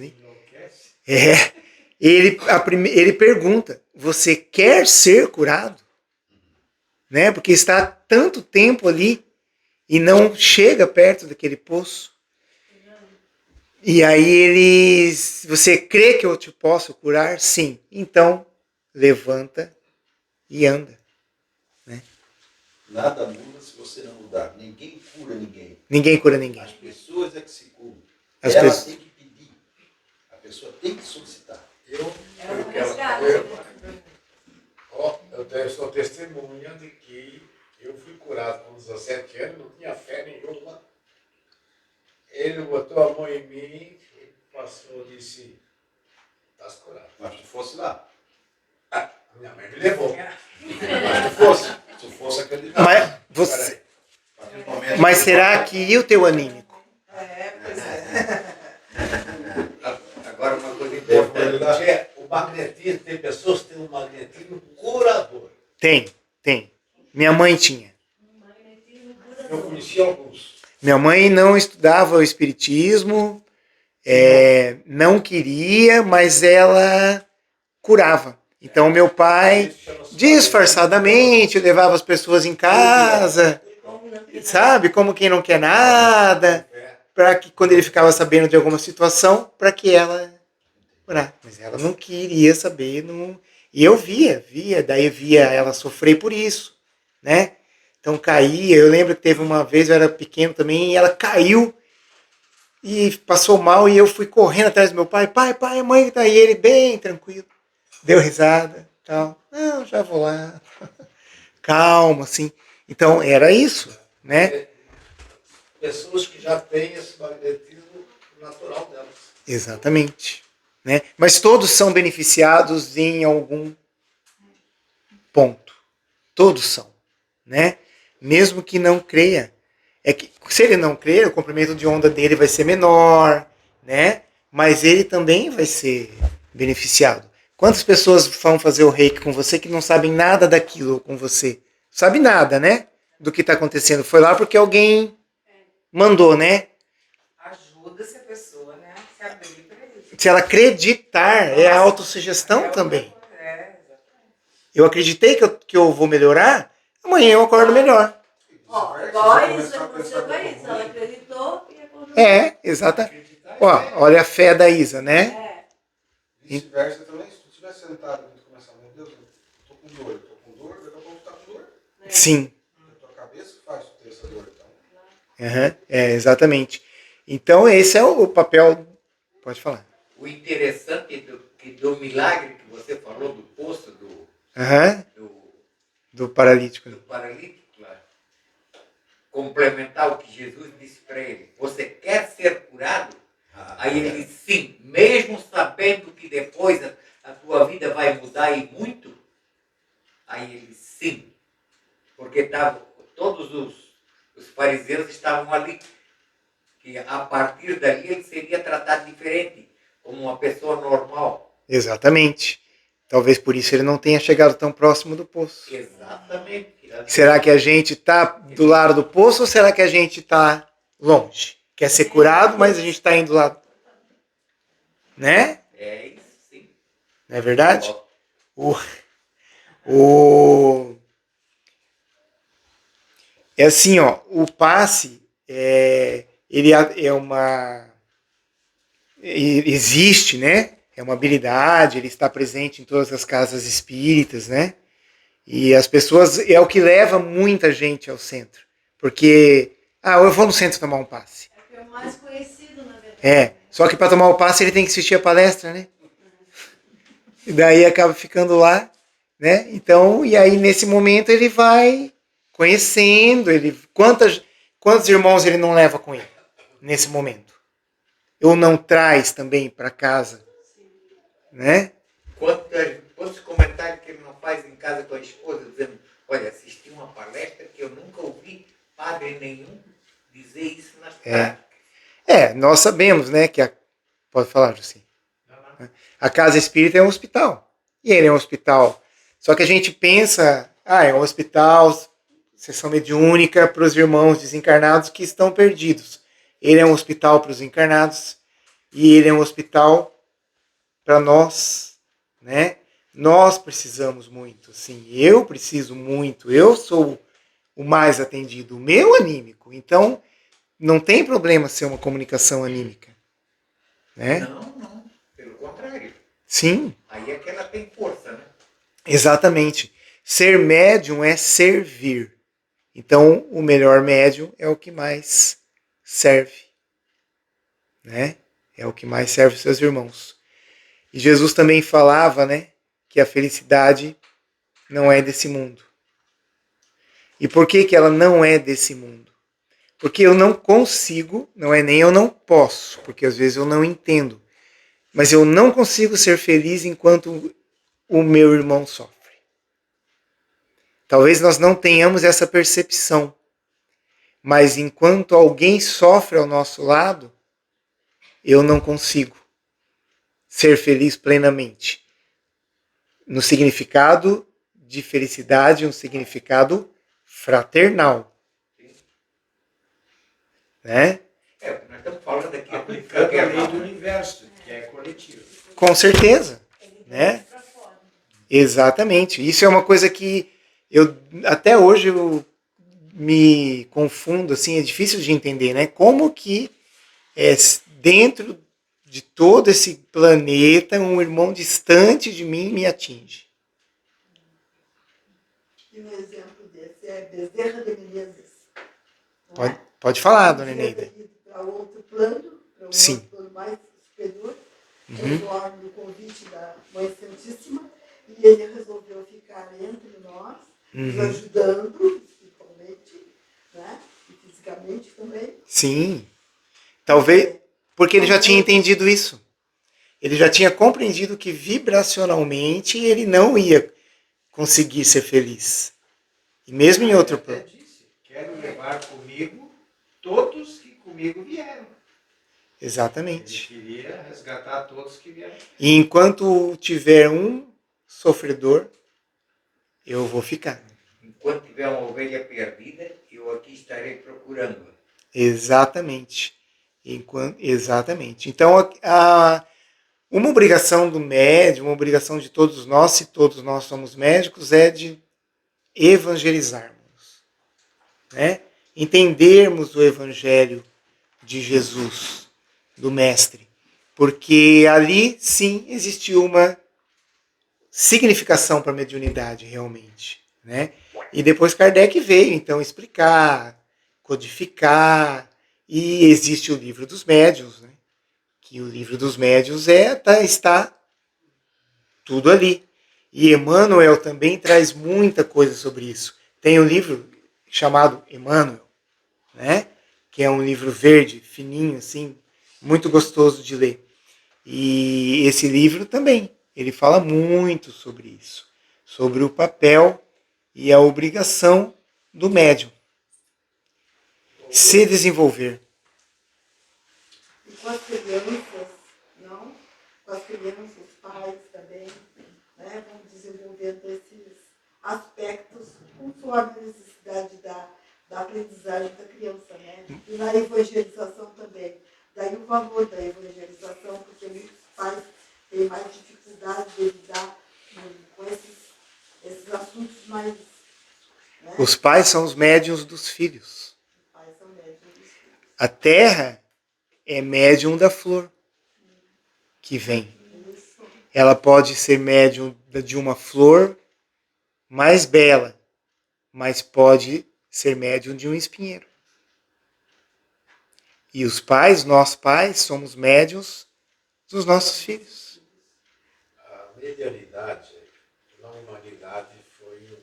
ele pergunta: você quer ser curado? Né? Porque está há tanto tempo ali e não chega perto daquele poço. E aí você crê que eu te posso curar? Sim. Então, levanta e anda. Né? Nada muda se você não mudar. Ninguém cura ninguém. Ninguém cura ninguém. As pessoas é que se curam. As Ela pessoas- tem que pedir. A pessoa tem que solicitar. Eu sou testemunha de que eu fui curado com 17 anos, não tinha fé nenhuma. Ele botou a mão em mim e passou e disse, estás curado. Mas se tu fosse lá. Minha mãe me levou. Mas se tu fosse acreditar. Mas, você, mas será que e o teu anímico? Pois é. Agora uma coisa importante. É, o magnetismo, tem pessoas que têm um magnetismo curador. Tem. Minha mãe tinha. Eu conheci alguns. Minha mãe não estudava o espiritismo, não queria, mas ela curava. Então meu pai, disfarçadamente, levava as pessoas em casa, sabe? Como quem não quer nada, para que quando ele ficava sabendo de alguma situação, para que ela curasse. Mas ela não queria saber, não... E eu via, daí eu via ela sofrer por isso, né? Então caía, eu lembro que teve uma vez, eu era pequeno também, e ela caiu e passou mal, e eu fui correndo atrás do meu pai, pai, a mãe tá aí, ele bem tranquilo, deu risada, tal, não, já vou lá, calma, assim. Então era isso, né? Pessoas que já têm esse magnetismo natural delas. Exatamente, né? Mas todos são beneficiados em algum ponto, todos são, né? Mesmo que não creia. É que se ele não crer, o comprimento de onda dele vai ser menor, né? Mas ele também vai ser beneficiado. Quantas pessoas vão fazer o reiki com você que não sabem nada daquilo com você? Sabe nada, né? Do que está acontecendo. Foi lá porque alguém mandou, né? Ajuda essa pessoa, né? Se abrir para isso. Se ela acreditar, é a autossugestão também. Eu acreditei que eu vou melhorar, amanhã eu acordo melhor. Ó, igual a Isa, aconteceu com a Isa. Ela acreditou e acordou. Exatamente. Ó, olha a fé da Isa, né? Vice-versa também, se tu estiver sentado e tu começar, meu Deus, eu tô com dor, daqui a pouco tu tá com dor. Sim. A tua cabeça faz tu ter essa dor, então. Exatamente. Então esse é o papel. Pode falar. O interessante do milagre que você falou do poço Do paralítico. do paralítico, claro. Complementar o que Jesus disse para ele. Você quer ser curado? Aí ele disse sim, mesmo sabendo que depois a tua vida vai mudar e muito. Aí ele disse sim, porque todos os fariseus estavam ali, que a partir dali ele seria tratado diferente, como uma pessoa normal. Exatamente. Talvez por isso ele não tenha chegado tão próximo do poço. Exatamente. Será que a gente está do lado do poço ou será que a gente está longe? Quer ser curado, mas a gente está indo lá. Né? É isso, sim. Não é verdade? É assim, ó, o passe ele é uma existe, né? É uma habilidade, ele está presente em todas as casas espíritas, né? E as pessoas, é o que leva muita gente ao centro. Porque, eu vou no centro tomar um passe. É o mais conhecido, na verdade. Só que para tomar o passe ele tem que assistir a palestra, né? E daí acaba ficando lá, né? Então, e aí nesse momento ele vai conhecendo, quantos irmãos ele não leva com ele nesse momento? Ou não traz também para casa, né? Quantos comentários que ele não faz em casa com a esposa, dizendo, olha, assisti uma palestra que eu nunca ouvi padre nenhum dizer isso nas práticas. Nós sabemos, né, pode falar, Jussi. A casa espírita é um hospital. E ele é um hospital. Só que a gente pensa, é um hospital, sessão mediúnica para os irmãos desencarnados que estão perdidos. Ele é um hospital para os encarnados e ele é um hospital para nós, né? Nós precisamos muito, sim. Eu preciso muito. Eu sou o mais atendido, o meu anímico. Então, não tem problema ser uma comunicação anímica, né? Não. Pelo contrário. Sim. Aí é que ela tem força, né? Exatamente. Ser médium é servir. Então, o melhor médium é o que mais serve, né? É o que mais serve os seus irmãos. E Jesus também falava, né, que a felicidade não é desse mundo. E por que ela não é desse mundo? Porque eu não consigo, não é nem eu não posso, porque às vezes eu não entendo, mas eu não consigo ser feliz enquanto o meu irmão sofre. Talvez nós não tenhamos essa percepção, mas enquanto alguém sofre ao nosso lado, eu não consigo ser feliz plenamente. No significado de felicidade, um significado fraternal. Né? Nós estamos falando aqui aplicando a lei do universo, que é coletivo. Com certeza. Né? Exatamente. Isso é uma coisa que até hoje eu me confundo, assim, é difícil de entender, né? Como que dentro de todo esse planeta um irmão distante de mim me atinge. E um exemplo desse é Bezerra de Menezes. Pode falar, dona Eneida. Para outro plano, para um outro plano mais superior, conforme o convite da Mãe Santíssima, e ele resolveu ficar entre nós, nos ajudando espiritualmente, né? E fisicamente também. Sim. Talvez porque ele já tinha entendido isso. Ele já tinha compreendido que vibracionalmente ele não ia conseguir ser feliz. E mesmo em outro plano. Ele disse, quero levar comigo todos que comigo vieram. Exatamente. Ele queria resgatar todos que vieram. E enquanto tiver um sofredor, eu vou ficar. Enquanto tiver uma ovelha perdida, eu aqui estarei procurando. Exatamente. Exatamente. Então, uma obrigação do médium, uma obrigação de todos nós, se todos nós somos médicos, é de evangelizarmos. Né? Entendermos o evangelho de Jesus, do Mestre. Porque ali, sim, existiu uma significação para a mediunidade, realmente. Né? E depois Kardec veio, então, explicar, codificar, e existe o livro dos médiuns, né? Que o livro dos médiuns está tudo ali. E Emmanuel também traz muita coisa sobre isso. Tem um livro chamado Emmanuel, né? Que é um livro verde, fininho, assim, muito gostoso de ler. E esse livro também, ele fala muito sobre isso, sobre o papel e a obrigação do médium se desenvolver. E com as crianças, não? Com as crianças, os pais também, né? Vão desenvolvendo esses aspectos conforme a necessidade da aprendizagem da criança, né? E na evangelização também. Daí o valor da evangelização, porque muitos pais têm mais dificuldade de lidar com esses assuntos mais... Né? Os pais são os médiuns dos filhos. Os pais são médiuns dos filhos. A terra é médium da flor que vem. Ela pode ser médium de uma flor mais bela, mas pode ser médium de um espinheiro. E os pais, nós pais, somos médiuns dos nossos filhos. A medianidade na humanidade foi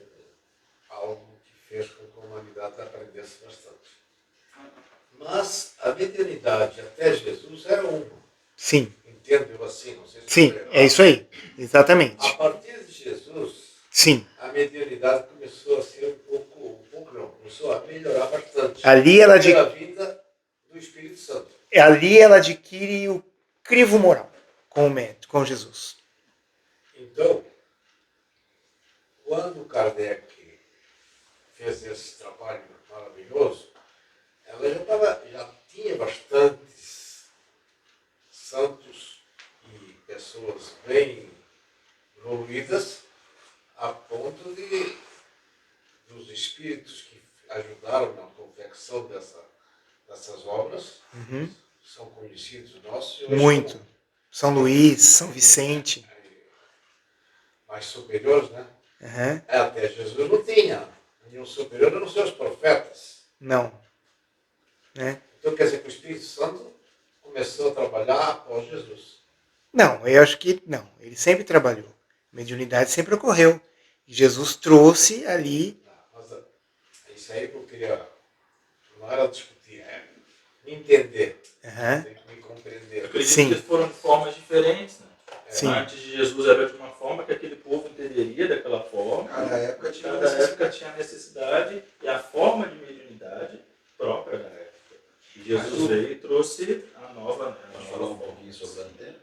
algo que fez com que a humanidade aprendesse bastante. Mas a medianidade até Jesus era uma. Sim. Entendo assim, não sei se sim, é isso aí. Exatamente. A partir de Jesus, sim, a medianidade começou a ser começou a melhorar bastante. Ali ela pela vinda do Espírito Santo. Ali ela adquire o crivo moral com o médium, com Jesus. Então, quando Kardec fez esse trabalho maravilhoso, ela já tinha bastantes santos e pessoas bem evoluídas a ponto dos espíritos que ajudaram na confecção dessas obras, são conhecidos nossos. Muito. São Luís, São Vicente. Mais superiores, né? Uhum. Até Jesus não tinha. E o superior eram os seus profetas. Não. Né? Então quer dizer que o Espírito Santo começou a trabalhar após Jesus. Não, eu acho que não. Ele sempre trabalhou. Mediunidade sempre ocorreu. Jesus trouxe ali. Mas isso aí que eu queria. Não era discutir, é me entender. Tem que me compreender. Eu acredito Sim. que foram de formas diferentes, né? Sim. Antes de Jesus era de uma forma que aquele povo entenderia daquela forma. Cada época tinha Cada época tinha necessidade e a forma de mediunidade própria da época. E Jesus veio e trouxe a nova, né? Vamos falar um pouquinho sobre a antena?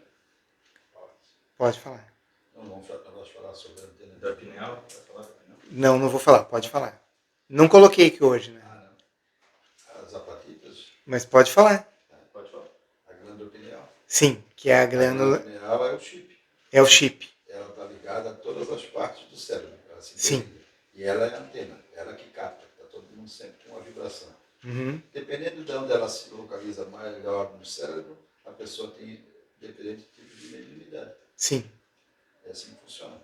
Pode falar. Não vamos falar sobre a antena. Da pineal? Vai falar da pineal? Não, não vou falar. Pode falar. Não coloquei aqui hoje, né? As apatitas? Mas pode falar. Pode falar. A glândula pineal. Sim, que é a A glândula. glândula pineal é o chip. É o chip. Ela está ligada a todas as partes do cérebro. Ela se Sim. interliga. E ela é a antena. Ela que capta. Está todo mundo sempre com uma vibração. Uhum. Dependendo de onde ela se localiza melhor no cérebro, a pessoa tem diferente tipo de mediunidade. Sim. É assim que funciona.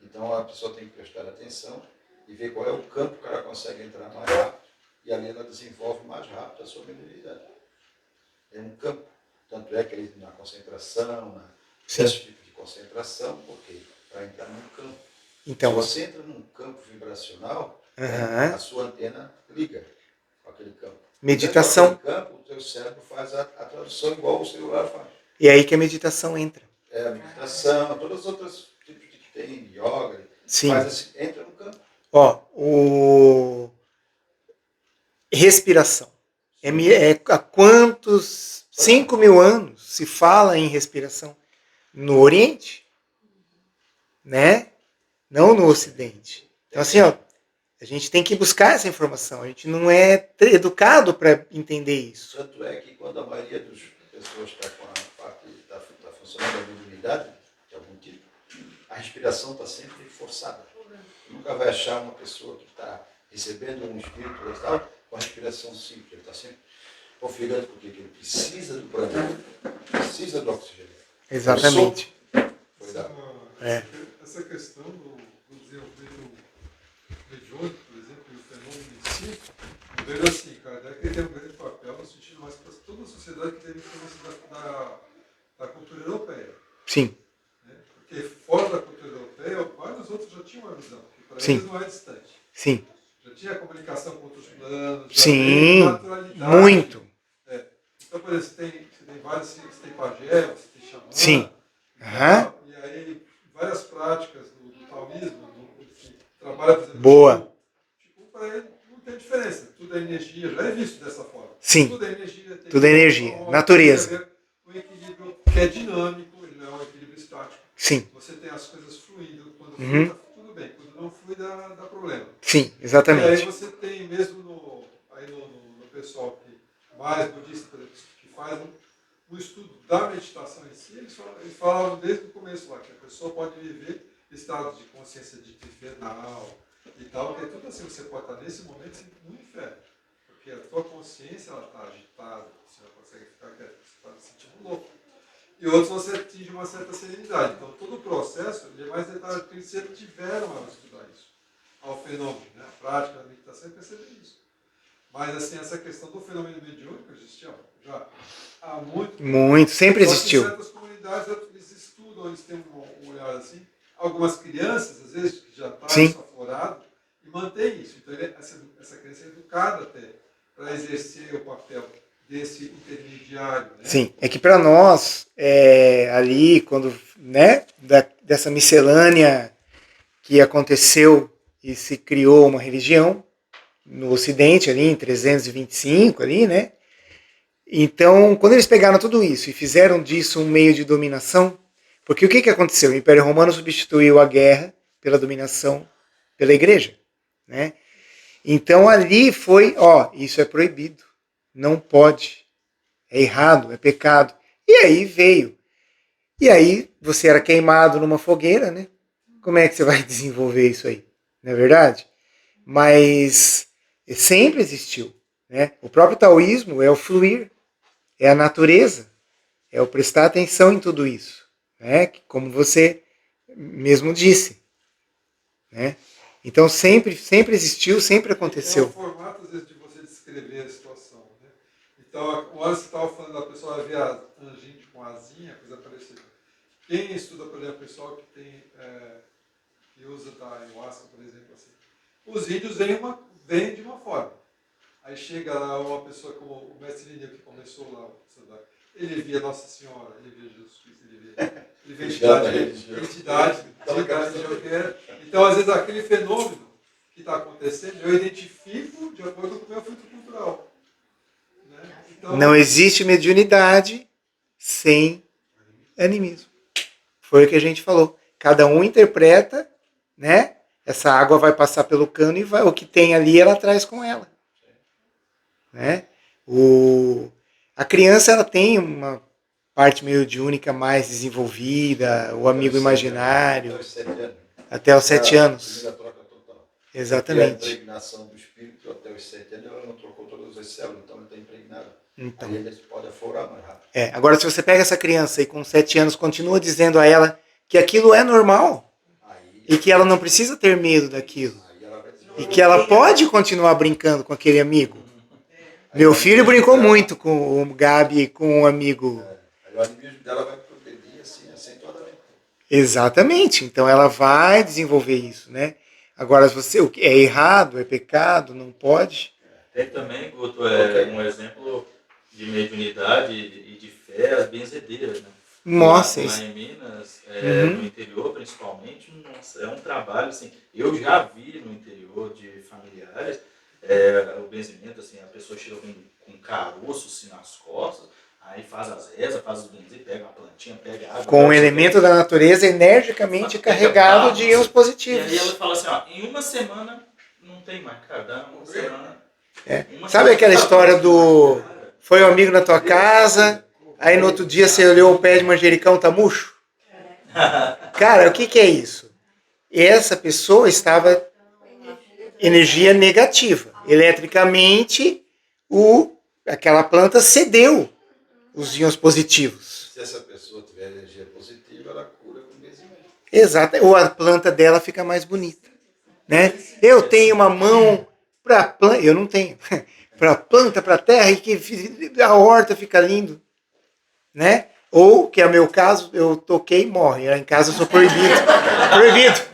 Então a pessoa tem que prestar atenção e ver qual é o campo que ela consegue entrar mais rápido. E ali ela desenvolve mais rápido a sua mediunidade. É um campo. Tanto é que ele, na concentração, esse tipo de concentração, por quê? Para entrar num campo. Então, se você entra num campo vibracional, a sua antena liga com aquele campo. Meditação. Dentro daquele campo, o teu cérebro faz a tradução igual o celular faz. E é aí que a meditação entra. É, a meditação, todos os outros tipos que tem, yoga, Sim. faz assim, entra no campo. Ó, respiração. Há quantos 5.000 anos se fala em respiração? No Oriente, né? Não no Ocidente. Então assim, ó, a gente tem que buscar essa informação. A gente não é educado para entender isso. Tanto é que quando a maioria das pessoas está com a parte, está funcionando a mediunidade, de algum tipo, a respiração está sempre forçada. Nunca vai achar uma pessoa que está recebendo um espírito tal com a respiração simples. Ele está sempre configurando porque ele precisa do planeta, precisa do oxigênio. Exatamente. Essa questão do desenvolvimento mediúnico, por exemplo, e o fenômeno em si, eu vejo assim, Kardec tem um grande papel no sentido mais para toda a sociedade que teve influência da cultura europeia. Sim. Né? Porque fora da cultura europeia, vários outros já tinham uma visão, que para Sim. eles não é distante. Sim. Já tinha comunicação com outros planos, Sim, naturalidade. muito. Então, por exemplo, você tem vários, você tem pajé, você tem xamã. Sim. E aí, várias práticas do taoísmo, que trabalha, por exemplo, Boa. Tipo, para ele não tem diferença. Tudo é energia, já é visto dessa forma. Sim. Tudo é energia. Tudo é energia. Natureza. Um equilíbrio que é dinâmico, ele não é um equilíbrio estático. Sim. Você tem as coisas fluindo. Quando Uhum. flui, tá tudo bem. Quando não flui, dá problema. Sim, exatamente. E aí você tem mesmo no pessoal que mais budista, por exemplo, que faz um estudo da meditação em si, eles falavam desde o começo lá, que a pessoa pode viver estados de consciência de infernal e tal, que é tudo assim, você pode estar nesse momento no inferno. Porque a tua consciência está agitada, você não consegue ficar quieto, você está se sentindo louco. E outros você atinge uma certa serenidade. Então todo o processo ele é mais detalhado, porque eles sempre tiveram a estudar isso. Ao fenômeno, né? A prática da meditação é perceber isso. Mas assim, essa questão do fenômeno mediúnico existia já há muito tempo. Muito, sempre existiu. Em certas comunidades eles estudam, eles têm um olhar assim. Algumas crianças, às vezes, que já estão isso aflorado, e mantém isso. Então essa criança é educada até para exercer o papel desse intermediário. Né? Sim, é que para nós, ali, quando, né, dessa miscelânea que aconteceu e se criou uma religião, no Ocidente, ali em 325, ali, né? Então, quando eles pegaram tudo isso e fizeram disso um meio de dominação, porque o que aconteceu? O Império Romano substituiu a guerra pela dominação pela igreja, né? Então ali foi, isso é proibido, não pode, é errado, é pecado. E aí veio. E aí você era queimado numa fogueira, né? Como é que você vai desenvolver isso aí? Não é verdade? Mas sempre existiu, né? O próprio taoísmo é o fluir, é a natureza, é o prestar atenção em tudo isso, né? Como você mesmo disse, né? Então sempre existiu, sempre É aconteceu. o formato, às vezes, de você descrever a situação. Né? Então, o Anderson estava falando da pessoa ver a tangente com asinha, coisa parecida. Quem estuda, por exemplo, o pessoal que tem, que usa da ayahuasca, por exemplo, assim, os índios vêm de uma forma. Aí chega lá uma pessoa como o mestre Lineu, que começou lá a estudar. Ele via Nossa Senhora, ele via Jesus Cristo, ele via entidade de cada religião que era. Então, às vezes, aquele fenômeno que está acontecendo, eu identifico de acordo com o meu filtro cultural. Né? Então, Não existe mediunidade sem animismo. Foi o que a gente falou. Cada um interpreta, né? Essa água vai passar pelo cano e o que tem ali ela traz com ela. Né? A criança ela tem uma parte mediúnica mais desenvolvida, o amigo imaginário, até os 7 anos. Exatamente. Porque a impregnação do espírito até os 7 anos, ela não trocou todas as células, então ela está impregnada. Então. Aí ele pode aforar mais rápido. Agora, se você pega essa criança e com 7 anos continua dizendo a ela que aquilo é normal e que ela não precisa ter medo daquilo e que ela pode continuar brincando com aquele amigo. Meu filho brincou muito com o Gabi, com um amigo. Aí o animismo dela vai progredir assim, acentuadamente. Exatamente. Então ela vai desenvolver isso, né? Agora, se você, o que é errado, é pecado, não pode. Tem também, Guto, um exemplo de mediunidade e de fé, as benzedeiras, né? Nossa, lá em Minas, no interior principalmente, nossa, é um trabalho assim. Eu já vi no interior de familiares o benzimento, assim, a pessoa chega com caroço assim, nas costas, aí faz as rezas, faz os benzos, pega uma plantinha, pega água. Com um elemento da natureza energicamente carregado de íons positivos. E aí ela fala assim, ó, em uma semana não tem mais, cara, dá uma semana. Sabe aquela história do foi um amigo na tua casa, aí no outro dia você olhou o pé de manjericão, tá murcho? Cara, o que é isso? Essa pessoa estava energia negativa. Eletricamente, aquela planta cedeu os íons positivos. Se essa pessoa tiver energia positiva, ela cura com benzimento. Exato. Ou a planta dela fica mais bonita. Né? Eu tenho uma mão para planta, eu não tenho, para planta, para terra, e que a horta fica lindo. Né? Ou, que é o meu caso, eu toquei e morre. Lá em casa eu sou proibido. Proibido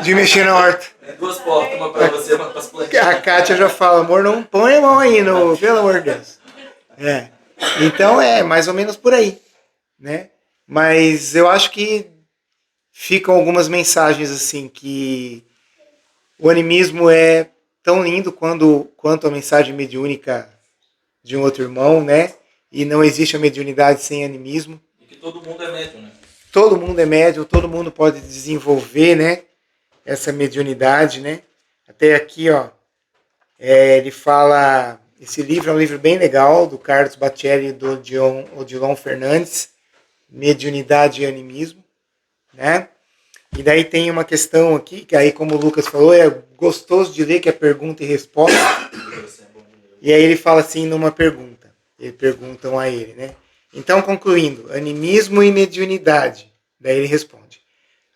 de mexer na horta. Tem 2 portas, uma para você, uma para as plantinhas. A Kátia já fala, amor, não põe a mão aí, pelo amor de Deus. Então é mais ou menos por aí. Né? Mas eu acho que ficam algumas mensagens assim, que o animismo é tão lindo quanto a mensagem mediúnica de um outro irmão, né? E não existe a mediunidade sem animismo. E que todo mundo é médium, né? Todo mundo é médium, todo mundo pode desenvolver, né? Essa mediunidade, né? Até aqui, ó, ele fala... Esse livro é um livro bem legal, do Carlos Bacelli e do Odilon Fernandes, Mediunidade e Animismo, né? E daí tem uma questão aqui, que aí, como o Lucas falou, é gostoso de ler, que é pergunta e resposta. E aí ele fala assim numa pergunta. Perguntam a ele, né? Então, concluindo, animismo e mediunidade. Daí ele responde.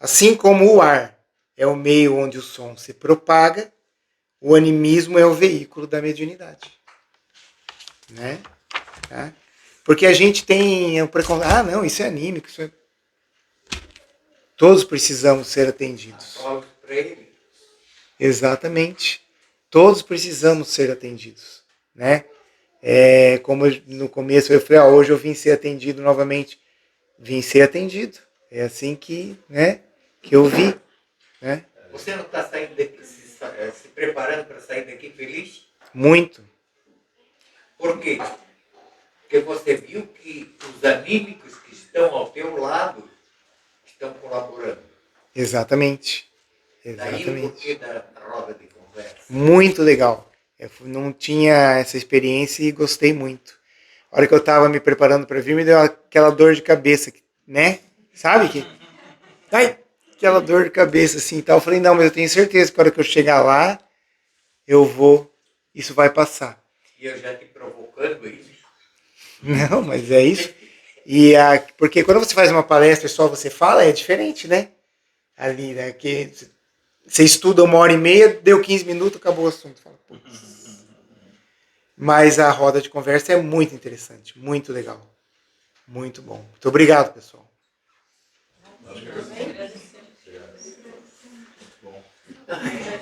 Assim como o ar é o meio onde o som se propaga, o animismo é o veículo da mediunidade. Né? Tá? Porque a gente tem um preconceito. Ah, não, isso é anímico. Isso é... Todos precisamos ser atendidos. Exatamente. Todos precisamos ser atendidos. Né? Como no começo eu falei, hoje eu vim ser atendido novamente. Vim ser atendido. É assim que eu vi. Né? Você não está saindo daqui, se preparando para sair daqui feliz? Muito. Por quê? Porque você viu que os anímicos que estão ao teu lado estão colaborando. Exatamente. Daí o porquê da roda de conversa. Muito legal. Eu não tinha essa experiência e gostei muito. A hora que eu estava me preparando para vir, me deu aquela dor de cabeça, né? Sabe? Aquela dor de cabeça assim e tal. Eu falei, não, mas eu tenho certeza que a hora que eu chegar lá, isso vai passar. E eu já te provocando isso? Não, mas é isso. Porque quando você faz uma palestra e só você fala, é diferente, né? Ali, né? Que Você estuda 1h30, deu 15 minutos, acabou o assunto. Fala, putz. Mas a roda de conversa é muito interessante, muito legal. Muito bom. Muito obrigado, pessoal. Acho que é